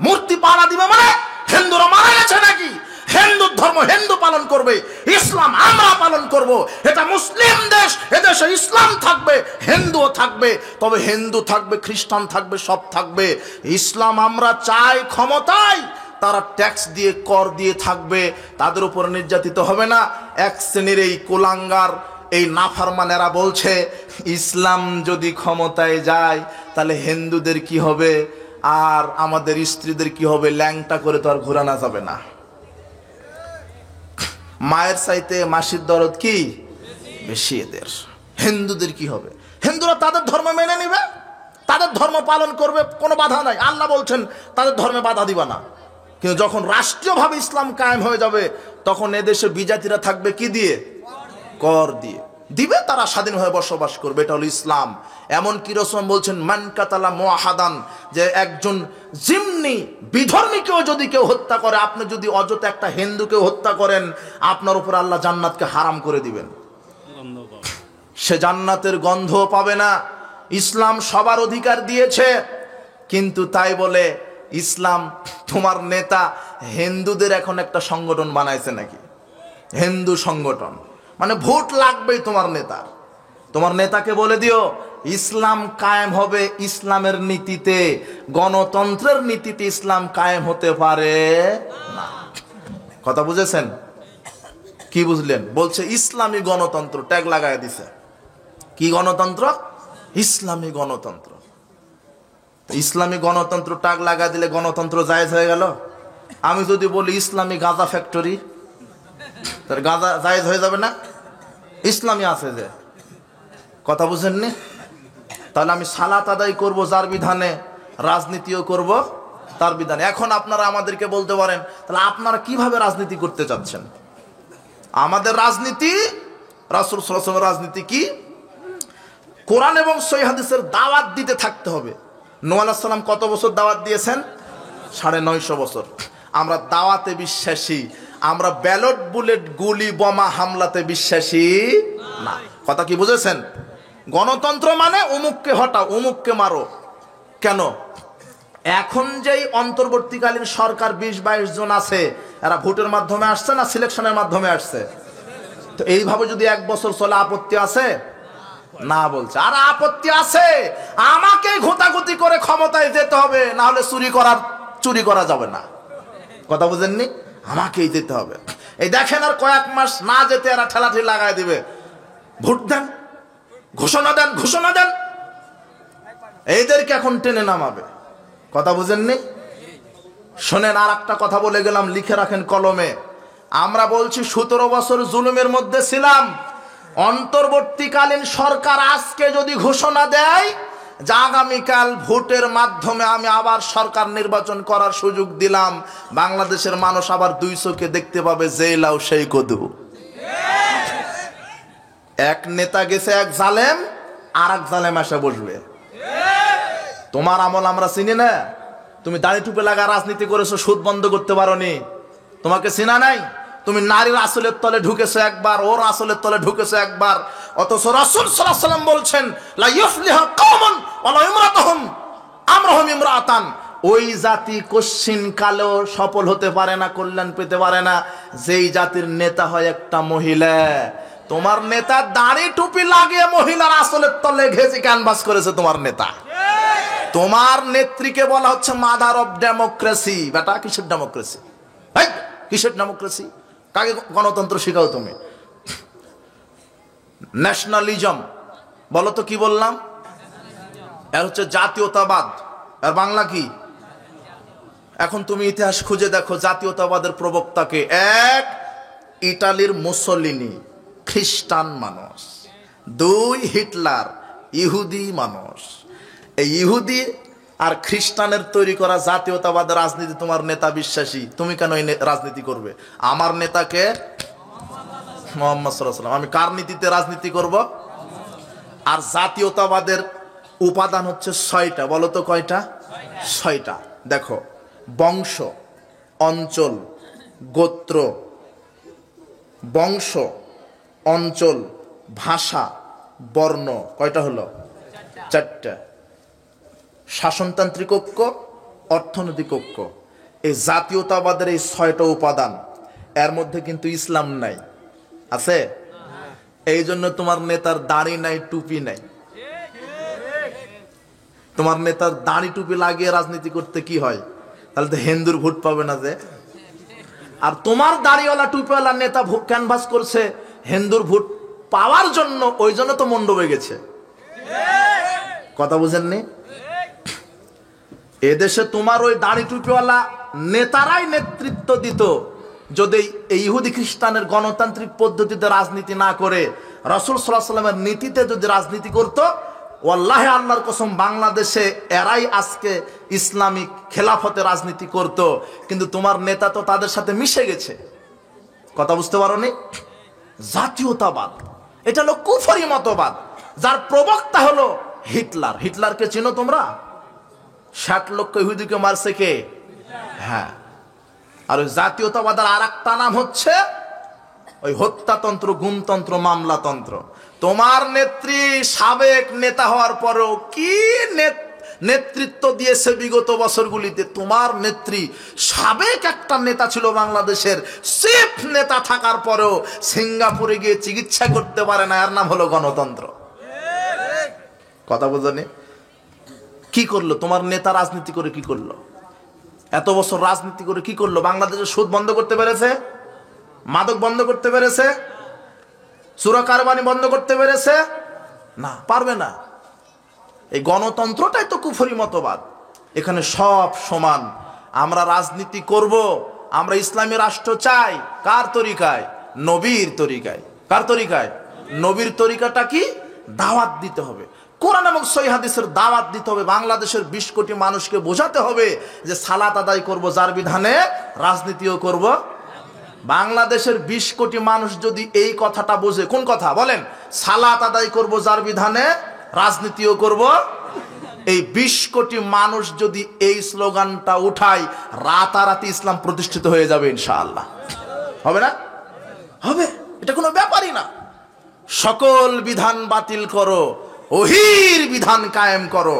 S1: মূর্তি পাহারা দিবে মানে হিন্দুরা মারা গেছে নাকি? হিন্দুর ধর্ম হিন্দু পালন করবে, ইসলাম আমরা পালন করব। এটা মুসলিম দেশ, এদেশে ইসলাম থাকবে, হিন্দুও থাকবে। তবে হিন্দু থাকবে, খ্রিস্টান থাকবে, সব থাকবে। ইসলাম আমরা চাই ক্ষমতায়, তারা ট্যাক্স দিয়ে, কর দিয়ে থাকবে, তাদের উপর নির্যাতিত হবে না। 1 শ্রেণীর এই কুলাঙ্গার, এই নাফরমানেরা বলছে ইসলাম যদি ক্ষমতায় যায় তাহলে হিন্দুদের কি হবে আর আমাদের স্ত্রীদের কি হবে? ল্যাংটা করে তো আর ঘোরানো যাবে না। মায়ের চাইতে মাসির দরদ কি বেশি এদের। হিন্দুদের কি হবে? হিন্দুরা তাদের ধর্ম মেনে নিবে, তাদের ধর্ম পালন করবে, কোনো বাধা নাই। আল্লাহ বলছেন তাদের ধর্মে বাধা দিবা না। কিন্তু যখন রাষ্ট্রীয়ভাবে ইসলাম কায়েম হয়ে যাবে, তখন এদেশে বিজাতিরা থাকবে কি দিয়ে? কর দিয়ে দিবে, তারা স্বাধীনভাবে বসবাস করবে। এটা হলো ইসলাম। এমনকি রাসূল বলছেন মান কাতালা মুআহাদান, যে একজন জিম্মি, বিধর্মীকেও যদি কেউ হত্যা করে, আপনি যদি অযথা একটা হিন্দুকে হত্যা করেন, আপনার উপর আল্লাহ জান্নাতকে হারাম করে দিবেন। সে জান্নাতের গন্ধ পাবে না। ইসলাম সবার অধিকার দিয়েছে, কিন্তু তাই বলে ইসলাম, তোমার নেতা হিন্দুদের এখন একটা সংগঠন বানাইছে নাকি? হিন্দু সংগঠন মানে ভোট লাগবেই তোমার নেতার। তোমার নেতাকে বলে দিও ইসলাম কায়েম হবে ইসলামের নীতিতে, গণতন্ত্রের নীতিতে ইসলাম কায়েম হতে পারে না। কথা বুঝেছেন? কি বুঝলেন? বলছে ইসলামী গণতন্ত্র, ট্যাগ লাগায় দিছে। কি গণতন্ত্র? ইসলামী গণতন্ত্র। ইসলামী গণতন্ত্র ট্যাগ লাগা দিলে গণতন্ত্র জায়েজ হয়ে গেল? আমি যদি বলি ইসলামী গাঁজা ফ্যাক্টরি, তার গাঁজা জায়েজ হয়ে যাবে না? ইসলামী আছে যে। কথা বুঝেননি? তাহলে আমি সালাত আদায় করব যার বিধানে, রাজনীতিও করব তার বিধানে। এখন আপনারা আমাদেরকে বলতে পারেন তাহলে আপনারা কিভাবে রাজনীতি করতে চাচ্ছেন? আমাদের রাজনীতি, রাসূল সাল্লাল্লাহু আলাইহি ওয়াসাল্লামের রাজনীতি কি? কোরআন এবং সহিহ হাদিসের দাওয়াত দিতে থাকতে হবে। নূহ আলাইহিস সালাম কত বছর দাওয়াত দিয়েছেন? 950 বছর। আমরা দাওয়াতে বিশ্বাসী, আমরা ব্যালট বুলেট গুলি বোমা হামলাতে বিশ্বাসী না। কথা কি বুঝেছেন? গণতন্ত্র মানে অমুককে হটাও, অমুককে মারো। কেন? এখন যেই অন্তর্বর্তীকালীন সরকার 20-22 জন আছে, এরা ভোটের মাধ্যমে আসছে না সিলেকশনের মাধ্যমে আসছে? তো এইভাবে যদি 1 বছর চলে আপত্তি আছে না? বলছে আর আপত্তি আছে, আমাকে ঘোতাঘুতি করে ক্ষমতায় যেতে হবে, না হলে চুরি করা যাবে না। কথা বুঝেননি? আমাকেই যেতে হবে। এই দেখেন আর কয়েক মাস না যেতে এরা ঠেলাঠেলি লাগাই দিবে, ভোট দেন, ঘোষণা দেন, ঘোষণা দেন, এইদেরকে এখন টেনে নামাবে। কথা বুঝেননি? শোনেন, আর একটা কথা বলে গেলাম, লিখে রাখেন কলমে। আমরা বলছি 17 বছর জুলুমের মধ্যে ছিলাম। অন্তর্বর্তীকালীন সরকার আজকে যদি ঘোষণা দেয় যে আগামীকাল ভোটের মাধ্যমে আমি আবার সরকার নির্বাচন করার সুযোগ দিলাম, বাংলাদেশের মানুষ আবার 2 চোখে দেখতে পাবে যে লাউ সেই কদু। এক নেতা গেছে, এক জালেম, আর এক জালেম এসে বসবে। তোমার আমল আমরা চিনি না। তুমি দাড়ি টুপে লাগা রাজনীতি করেছো, সুদ বন্ধ করতে পারোনি, তোমাকে চিনা নাই। তুমি নারীর আসলের তলে ঢুকেছো একবার, ওর আসলের তলে ঢুকেছো একবার। অথচ রাসূল সাল্লাল্লাহু আলাইহি ওয়াসাল্লাম বলছেন লা ইউফলিহু কওমুন ওয়া লা ইমরাতুহুম আমরুহুম ইমরাতান। ওই জাতি কোশ্চিন কালেও সফল হতে পারে না, কল্যাণ পেতে পারে না, যেই জাতির নেতা হয় একটা মহিলা। তোমার নেতা দাড়ি টুপি লাগিয়ে মহিলার আসলের তলে ঘেঁষে ক্যানভাস করেছে তোমার নেতা। তোমার নেত্রীকে বলা হচ্ছে মাদার অফ ডেমোক্রেসি। বেটা, কিসের ডেমোক্রেসি? কিসের ডেমোক্রেসি? কাকে গণতন্ত্র শিখাও তুমি? ন্যাশনালিজম বলো তো, কি বললাম? এর হচ্ছে জাতীয়তাবাদ। আর বাংলা কি? এখন তুমি ইতিহাস খুঁজে দেখো, জাতীয়তাবাদের প্রবক্তাকে। 1, ইটালির মুসোলিনি, খ্রিস্টান মানুষ। 2, হিটলার, ইহুদি মানুষ। এই ইহুদি আর খ্রিস্টানের তৈরি করা জাতীয়তাবাদের রাজনীতি তোমার নেতা বিশ্বাসী, তুমি কেন এই রাজনীতি করবে? আমার নেতাকে মুহাম্মদ সাল্লাল্লাহু আলাইহি ওয়াসাল্লাম, আমি কার নীতিতে রাজনীতি করব? আর জাতীয়তাবাদের উপাদান হচ্ছে 6টা। বলো তো কয়টা? 6টা। দেখো, বংশ, অঞ্চল, গোত্র, বংশ, অঞ্চল, ভাষা, বর্ণ। কয়টা হলো? 4টা। শাসনতান্ত্রিক ঐক্য, অর্থনৈতিক ঐক্য। এই জাতীয়তাবাদের এই 6টা উপাদান, এর মধ্যে কিন্তু ইসলাম নাই। আছে? এই জন্য তোমার নেতার দাড়ি নাই, টুপি নাই। তোমার নেতার দাড়ি টুপি লাগিয়ে রাজনীতি করতে কি হয়? তাহলে তো হিন্দুর ভোট পাবে না যে। আর তোমার দাড়িওয়ালা টুপিওয়ালা নেতা ক্যানভাস করছে হিন্দুর ভোট পাওয়ার জন্য, ওই জন্য তো মন্ডপে গেছে। কথা বুঝেননি? এদেশে তোমার ওই দাড়ি টুপিওয়ালা নেতারাই নেতৃত্ব দিত যদি এই ইহুদি খ্রিস্টানের গণতান্ত্রিক পদ্ধতিতে রাজনীতি না করে রাসূল সাল্লাল্লাহু আলাইহি ওয়াসাল্লামের নীতিতে যদি রাজনীতি করত, ওয়াল্লাহি আল্লাহর কসম, বাংলাদেশে এরাই আজকে ইসলামিক খেলাফতে রাজনীতি করত। কিন্তু তোমার নেতা তো তাদের সাথে মিশে গেছে। কথা বুঝতে পারোনি? জাতীয়তাবাদ এটা হলো কুফরি মতবাদ, যার প্রবক্তা হলো হিটলার। হিটলারকে চিনো তোমরা? 60 লক্ষ ইহুদিকে মারছে কে? হ্যাঁ। আর ওই জাতীয়তাবাদের আর একটা নাম হচ্ছে ওই হত্যাতন্ত্র, গুমতন্ত্র, মামলাতন্ত্র। তোমার নেত্রী সাবেক নেতা হওয়ার পরেও কি নেতৃত্ব দিয়েছে বিগত বছরগুলিতে? তোমার নেত্রী সাবেক একটা নেতা ছিল বাংলাদেশের, চিফ নেতা থাকার পরেও সিঙ্গাপুরে গিয়ে চিকিৎসা করতে পারে না, এর নাম হলো গণতন্ত্র। কথা বোঝেনি? কি করলো তোমার নেতা? রাজনীতি করে কি করলো? এত বছর রাজনীতি করে কি করলো? বাংলাদেশের সুদ বন্ধ করতে পেরেছে? মাদক বন্ধ করতে পেরেছে? চোরা কারবানি বন্ধ করতে পেরেছে? না, পারবে না। এই গণতন্ত্রটাই তো কুফরি মতবাদ। এখানে সব সমান। আমরা রাজনীতি করব, আমরা ইসলামী রাষ্ট্র চাই। কার তরিকায়? নবীর তরিকায়। কার তরিকায়? নবীর তরিকাটা কি? দাওয়াত দিতে হবে, কোরআন এবং সহিহ হাদিসের দাওয়াত দিতে হবে। বাংলাদেশের 20 কোটি মানুষকে বোঝাতে হবে যে সালাত আদায় করব যার বিধানে, রাজনীতিও করব। বাংলাদেশের 20 কোটি মানুষ যদি এই কথাটা বোঝে, কোন কথা বলেন? সালাত আদায় করব যার বিধানে, রাজনীতিও করব। এই 20 কোটি মানুষ যদি এই স্লোগানটা উঠায়, রাতারাতি ইসলাম প্রতিষ্ঠিত হয়ে যাবে ইনশাআল্লাহ। হবে না? হবে, এটা কোনো ব্যাপারই না। সকল বিধান বাতিল করো, ওহির বিধান কায়েম করো।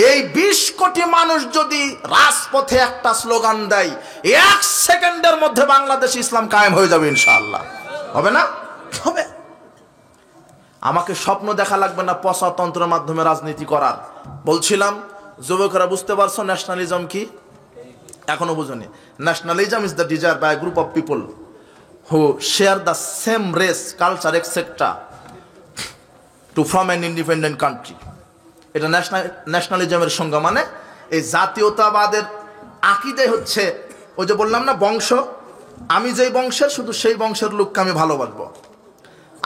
S1: এই 20 কোটি মানুষ যদি রাজপথে একটা স্লোগান দেয়, 1 সেকেন্ডের মধ্যে বাংলাদেশ ইসলাম কায়েম হয়ে যাবে ইনশাআল্লাহ। হবে না? হবে। আমাকে স্বপ্ন দেখা লাগবে না পঁচাতন্ত্রের মাধ্যমে রাজনীতি করার। বলছিলাম যুবকরা বুঝতে পারছো ন্যাশনালিজম কি? এখনো বুঝনি। Nationalism is the desire by group of people who share the same race, culture, etc. to form an independent country. এটা ন্যাশনালিজমের সংজ্ঞা। মানে এই জাতীয়তাবাদের আকীদাই হচ্ছে ওই যে বললাম না, বংশ। আমি যেই বংশের, শুধু সেই বংশের লোককে আমি ভালোবাসবো।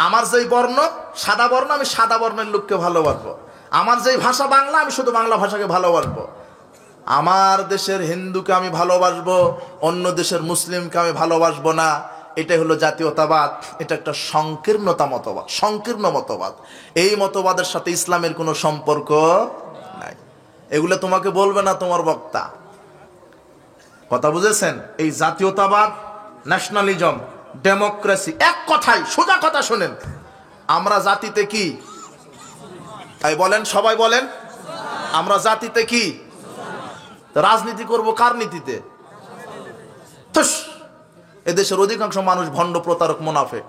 S1: আমার যেই বর্ণ, সাদা বর্ণ, আমি সাদা বর্ণের লোককে ভালোবাসবো। আমার যেই ভাষা বাংলা, আমি শুধু বাংলা ভাষাকে ভালোবাসবো। আমার দেশের হিন্দুকে আমি ভালোবাসবো, অন্য দেশের মুসলিমকে আমি ভালোবাসবো না। এটাই হলো জাতীয়তাবাদ। এটা একটা সংকীর্ণ মতবাদ। এই মতবাদের সাথে ইসলামের কোনো সম্পর্ক নাই। এগুলো তোমাকে বলবে না তোমার বক্তা। কথা বুঝেছেন? এই জাতীয়তাবাদ, ন্যাশনালিজম, ডেমোক্রেসি, এক কথাই, সোজা কথা শোনেন, আমরা জাতিতে কি? তাই বলেন, সবাই বলেন, আমরা জাতিতে কি? রাজনীতি করব কার নীতিতে? এদেশের অধিকাংশ মানুষ ভণ্ড, প্রতারক, মুনাফিক।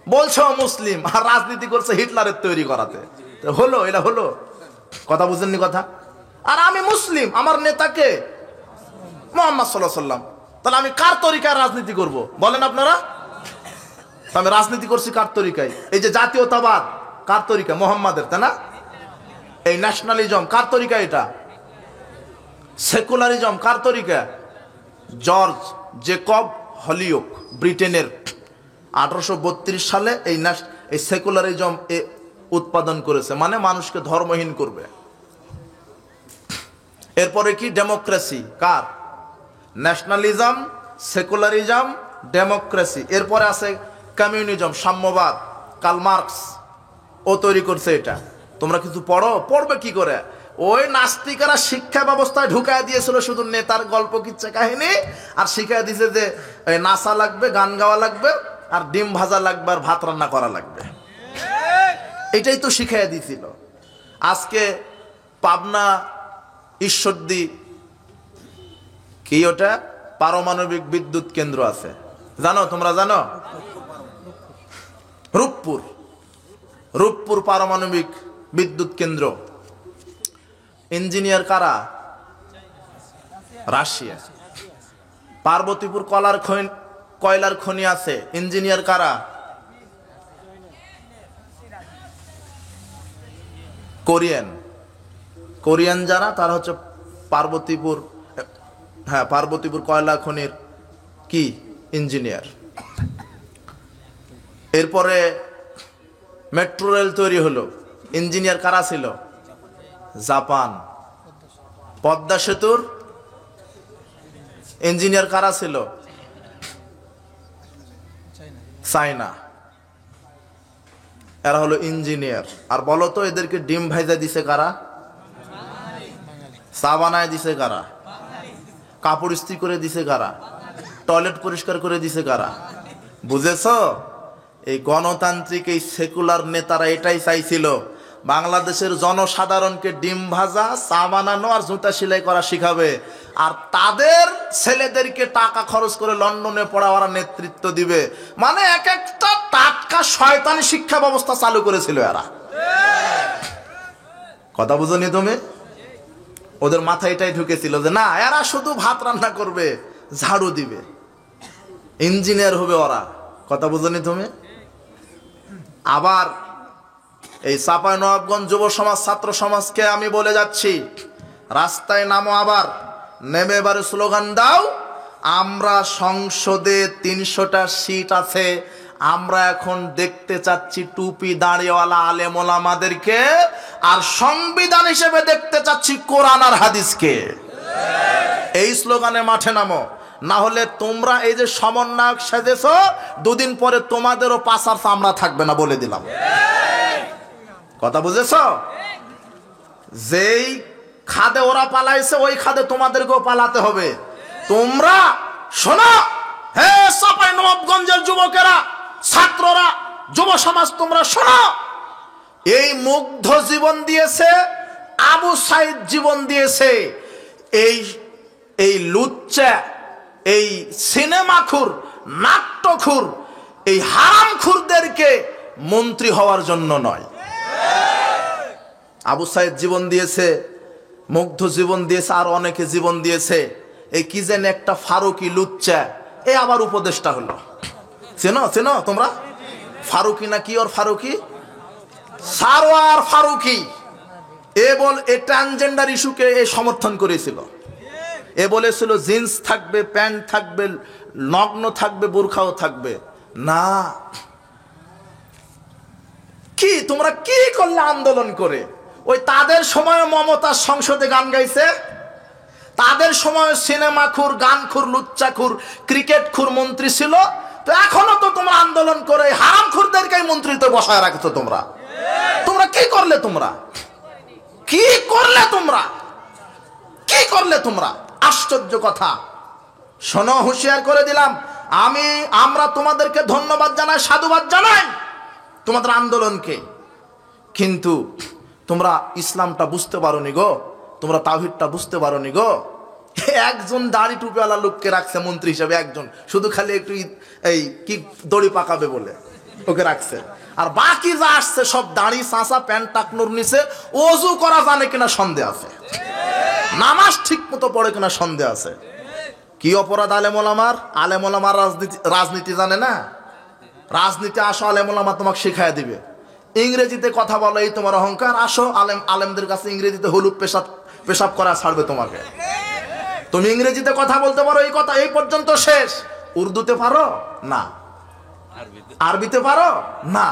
S1: বলছো মুসলিম, আর রাজনীতি করছে হিটলারের তৈরি করাতে। হলো? এটা হলো? কথা বুঝেননি কথা? আর আমি মুসলিম, আমার নেতাকে মুহাম্মদ সাল্লাল্লাহু আলাইহি ওয়াসাল্লাম। তাহলে আমি কার তরিকায় রাজনীতি করব বলেন আপনারা? আমি রাজনীতি করছি কার তরিকায়? এই যে জাতীয়তাবাদ কার তরিকা? মুহাম্মাদের, তাই না? এই ন্যাশনালিজম কার তরিকা? এটা সেকুলারিজম কার তরিকা? জর্জ জেকব হলিওক, ব্রিটেনের 1832 সালে এই সেকুলারিজম উৎপাদন করেছে। মানে মানুষকে ধর্মহীন করবে। এরপরে কি? ডেমোক্রেসি কার? Nationalism, secularism, democracy. এরপরে আছে কমিউনিজম, সাম্যবাদ। কার্ল মার্কস ও তৈরি করছে এটা। তোমরা কিছু পড়বে কি করে? ওই নাস্তিকেরা শিক্ষা ব্যবস্থায় ঢুকায় দিয়েছিল শুধু নেতার গল্প, কিচ্ছা কাহিনী, আর শিখাই দিয়েছে যে নাচা লাগবে, গান গাওয়া লাগবে, আর ডিম ভাজা লাগবে, আর ভাত রান্না করা লাগবে। এটাই তো শিখাই দিয়েছিল। আজকে পাবনা ঈশ্বরদী কি ওটা পারমাণবিক বিদ্যুৎ কেন্দ্র আছে, জানো? তোমরা জানো? রূপপুর পারমাণবিক বিদ্যুৎ কেন্দ্র। ইঞ্জিনিয়ার কারা? রাশিয়া। পার্বতীপুর কয়লার খনি আছে, ইঞ্জিনিয়ার কারা? কোরিয়ান যারা, তারা হচ্ছে পার্বতীপুর কয়লা খনির কি ইঞ্জিনিয়ার। এরপরে মেট্রো রেল তৈরি হলো, ইঞ্জিনিয়ার কারা ছিল? জাপান। পদ্মা সেতুর ইঞ্জিনিয়ার কারা ছিল? চায়না। এরা হলো ইঞ্জিনিয়ার। আর বলো তো এদেরকে ডিম ভাইজা দিছে কারা? চা বানায় দিছে কারা? কাপড় ইস্ত্রি করে দিছে কারা? টয়লেট পরিষ্কার করে দিছে কারা? বুঝেছো? এই গণতান্ত্রিক, এই সেকুলার নেতারা এটাই চাইছিল, বাংলাদেশের জনসাধারণকে ডিম ভাজা, চা বানানো আর জুতা সেলাই করা শিখাবে, আর তাদের ছেলেদেরকে টাকা খরচ করে লন্ডনে পড়াওয়ার নেতৃত্ব দিবে। মানে এক একটা টাটকা শয়তানি শিক্ষা ব্যবস্থা চালু করেছিল এরা। কথা বুঝনি তুমি? ওদের মাথায় এটাই ঢুকেছিল যে না, এরা শুধু ভাত রান্না করবে, ঝাড়ু দিবে, ইঞ্জিনিয়ার হবে ওরা। কথা বুঝনি তুমি? আবার এই চাঁপাইনবাবগঞ্জ যুব সমাজ, ছাত্র সমাজকে আমি বলে যাচ্ছি, রাস্তায় নামো, আবার নেমে এবারে স্লোগান দাও, আমরা সংসদে 300টা সিট আছে, আমরা এখন দেখতে চাচ্ছি টুপি দাঁড়িয়েওয়ালা আলেম ওলামাদেরকে, আর সংবিধান হিসেবে দেখতে চাচ্ছি কোরআন আর হাদিসকে। এই স্লোগানে মাঠে নামো, না হলে তোমরা এই যে সমন্বয়ক সেজেছো, দুদিন পরে তোমাদেরও পাছার চামড়া থাকবে না, বলে দিলাম। কথা বুঝেছো? যেই খাদে ওরা পালাইছে, ওই খাদে তোমাদেরকেও পালাতে হবে। তোমরা শোনো, হে চাঁপাইনবাবগঞ্জের যুবকেরা, ছাত্ররা, যুব সমাজ, তোমরা শোনো। এই মুগ্ধ জীবন দিয়েছে, আবু সাইদ জীবন দিয়েছে, এই লুচ্চা, এই সিনেমাখুর, নাট্যখুর, এই হারামখুরদেরকে মন্ত্রী হওয়ার জন্য নয়। আবু সাইদ জীবন দিয়েছে, মুগ্ধ জীবন দিয়েছে, আর অনেকে জীবন দিয়েছে। এই কি যেন একটা ফারুকি লুচ্চা, এ আবার উপদেষ্টা হলো। চেনো চেনো তোমরা? ফারুকি না কি, ওর ফারুকি, সারোয়ার ফারুকি। এ ট্রান্সজেন্ডার ইস্যুকে এ সমর্থন করেছিল। এ বলেছিল জিন্স থাকবে, প্যান্ট থাকবে, নগ্ন থাকবে, বোরখাও থাকবে না। কি তোমরা কি করলে আন্দোলন করে? ওই তাদের সময় মমতা সংসদে গান গাইছে, তাদের সময় সিনেমাখুর, গানখুর, লুচ্চাখুর, ক্রিকেটখুর মন্ত্রী ছিল। তো এখনো তো তোমরা আন্দোলন করে হারামখুরদেরকে মন্ত্রীতে বসায় রাখছো। তোমরা তোমরা কি করলে? তোমরা কি করলে? তোমরা কি করলে? তোমরা আশ্চর্য কথা। শোনো, হুঁশিয়ার করে দিলাম, আমরা তোমাদেরকে ধন্যবাদ জানাই, সাধুবাদ জানাই তোমাদের আন্দোলনকে, কিন্তু তোমরা ইসলামটা বুঝতে পারোনি গো, তোমরা তাওহীদটা বুঝতে পারোনি গো। একজন দাড়ি টুপিওয়ালা লোককে রাখছে মন্ত্রী হিসেবে, একজন, শুধু খালি একটু এই কি দড়ি পাকাবে বলে ওকে রাখছে। আর বাকি যা আসছে সব দাড়ি চাঁচা, প্যান্ট টাকনুর নিচে, ওযু করা জানে কিনা সন্দেহ আছে, নামাজ ঠিক মতো পড়ে কিনা সন্দেহ আছে। কি অপরাধ আলেম ওলামার? আলেম ওলামার রাজনীতি জানে না? রাজনীতি আসো, আলেম ওলামা তোমাকে শিখাই দিবে। ইংরেজিতে কথা বলো, এই তোমার অহংকার। আসো, আলেমদের কাছে ইংরেজিতে হলুদ পেশাব করা ছাড়বে তোমাকে। তুমি ইংরেজিতে কথা বলতে পারো, এই কথা এই পর্যন্ত শেষ। উর্দুতে পারো না, আরবিতে পারো না,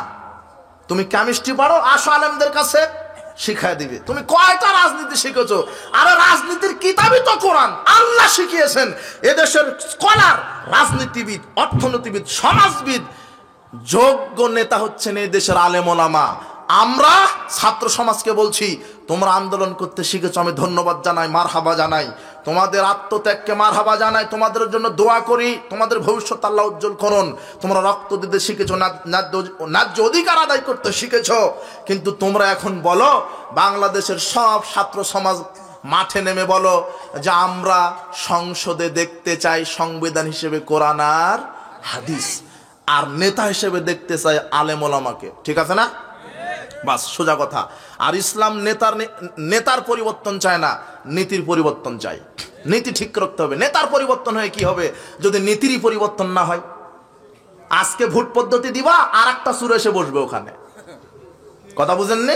S1: তুমি কেমিস্ট্রি পারো, আসো আলেমদের কাছে শিখাই দিবে। তুমি কয়টা রাজনীতি শিখেছো? আরে রাজনীতির কিতাবই তো কোরআন, আল্লাহ শিখিয়েছেন। এদেশের স্কলার, রাজনীতিবিদ, অর্থনীতিবিদ, সমাজবিদ, যোগ্য নেতা হচ্ছেন এই দেশের আলেম ওলামা। আমরা ছাত্র সমাজকে বলছি, তোমরা আন্দোলন করতে শিখেছো, আমি ধন্যবাদ জানাই, মারহাবা জানাই, তোমাদের আত্মত্যাগকে মারহাবা জানাই, তোমাদের জন্য দোয়া করি, তোমাদের ভবিষ্যৎ আল্লাহ উজ্জ্বল করুন। তোমরা রক্ত দিতে শিখেছো, ন্যায্য অধিকার আদায় করতে শিখেছো, কিন্তু তোমরা এখন বলো, বাংলাদেশের সব ছাত্র সমাজ মাঠে নেমে বলো যে আমরা সংসদে দেখতে চাই সংবিধান হিসেবে কোরআন আর হাদিস, আর নেতা হিসেবে দেখতে চাই আলেম ওলামাকে। ঠিক আছে না? বাস, সোজা কথা। আর ইসলাম নেতার পরিবর্তন চায় না, নীতির পরিবর্তন চায়। নীতি ঠিক রাখতে হবে। নেতার পরিবর্তন হয়ে কি হবে যদি নীতিরই পরিবর্তন না হয়? আজকে ভোট পদ্ধতি দিবা, আর একটা সুরে এসে বসবে ওখানে। কথা বুঝেননি?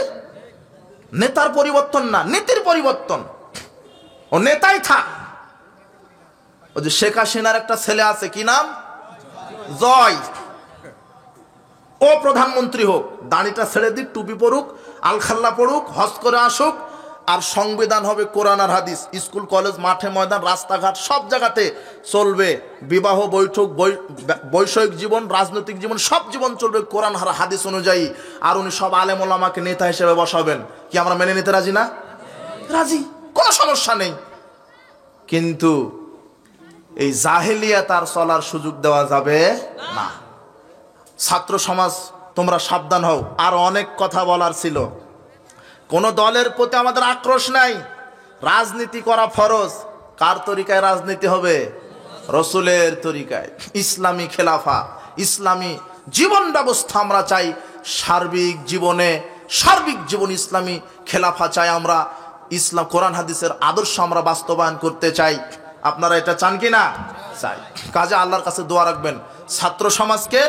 S1: নেতার পরিবর্তন না, নীতির পরিবর্তন। ও নেতাই থাক। ও যে শেখ হাসিনার একটা ছেলে আছে, কি নাম? জয়। ও প্রধানমন্ত্রী হোক, দাড়িটা ছেড়ে দিক, টুপি পড়ুক, আলখাল্লা পড়ুক, হজ করে আসুক, আর সংবিধান হবে কোরআন আর হাদিস। স্কুল, কলেজ, মাঠে ময়দান, রাস্তাঘাট সব জায়গাতে চলবে। বিবাহ, বৈঠক, বৈষয়িক জীবন, রাজনৈতিক জীবন, সব জীবন চলবে কোরআন আর হাদিস অনুযায়ী। আর উনি সব আলেম ওলামাকে নেতা হিসেবে বসাবেন। কি আমরা মেনে নিতে রাজি না? রাজি, কোনো সমস্যা নেই। কিন্তু এই জাহেলিয়াত আর চলার সুযোগ দেওয়া যাবে না। ছাত্র সমাজ, তোমরা সাবধান হও। আর অনেক কথা বলার ছিল। কোন দলের প্রতি আমাদের আক্রোশ নাই। রাজনীতি করা ফরজ। কার তরিকায় রাজনীতি হবে? রসুলের তরিকায়। ইসলামী খেলাফা, ইসলামী জীবন ব্যবস্থা আমরা চাই। সার্বিক জীবন ইসলামী খেলাফা চাই আমরা। ইসলাম, কোরআন হাদিসের আদর্শ আমরা বাস্তবায়ন করতে চাই। আপনারা এটা চান কি না? চাই। কাজে আল্লাহর কাছে দোয়া রাখবেন। ছাত্র সমাজকে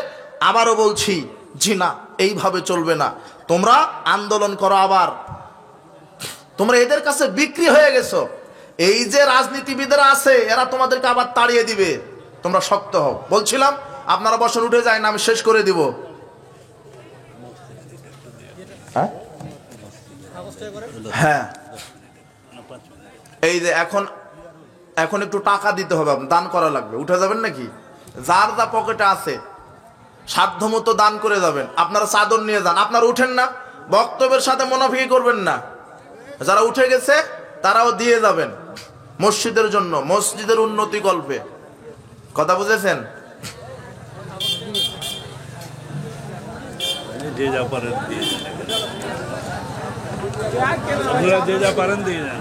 S1: আবারও বলছি, জি না, এইভাবে চলবে না। তোমরা আন্দোলন করো। আবার তোমরা এদের কাছে বিক্রি হয়ে গেছো। এই যে রাজনীতিবিদরা আছে, এরা তোমাদেরকে আবার তাড়িয়ে দিবে। তোমরা শক্ত হও। বলছিলাম আপনারা বসন, উঠে যায় না, আমি শেষ করে দিব। হ্যাঁ, এই যে এখন একটু টাকা দিতে হবে, দান করা লাগবে। উঠে যাবেন নাকি? যার যা পকেটে আছে সাধ্য মতো দান করে যাবেন। আপনারা চাদর নিয়ে যান। আপনারা উঠেন না, বক্তব্যের সাথে মুনাফিকি করবেন না। যারা উঠে গেছে তারাও দিয়ে যাবেন মসজিদের জন্য, মসজিদের উন্নতি কল্পে। কথা বুঝেছেন?
S2: যে যা পারেন দিয়ে যান, আপনারা যে যা পারেন দিয়ে যান।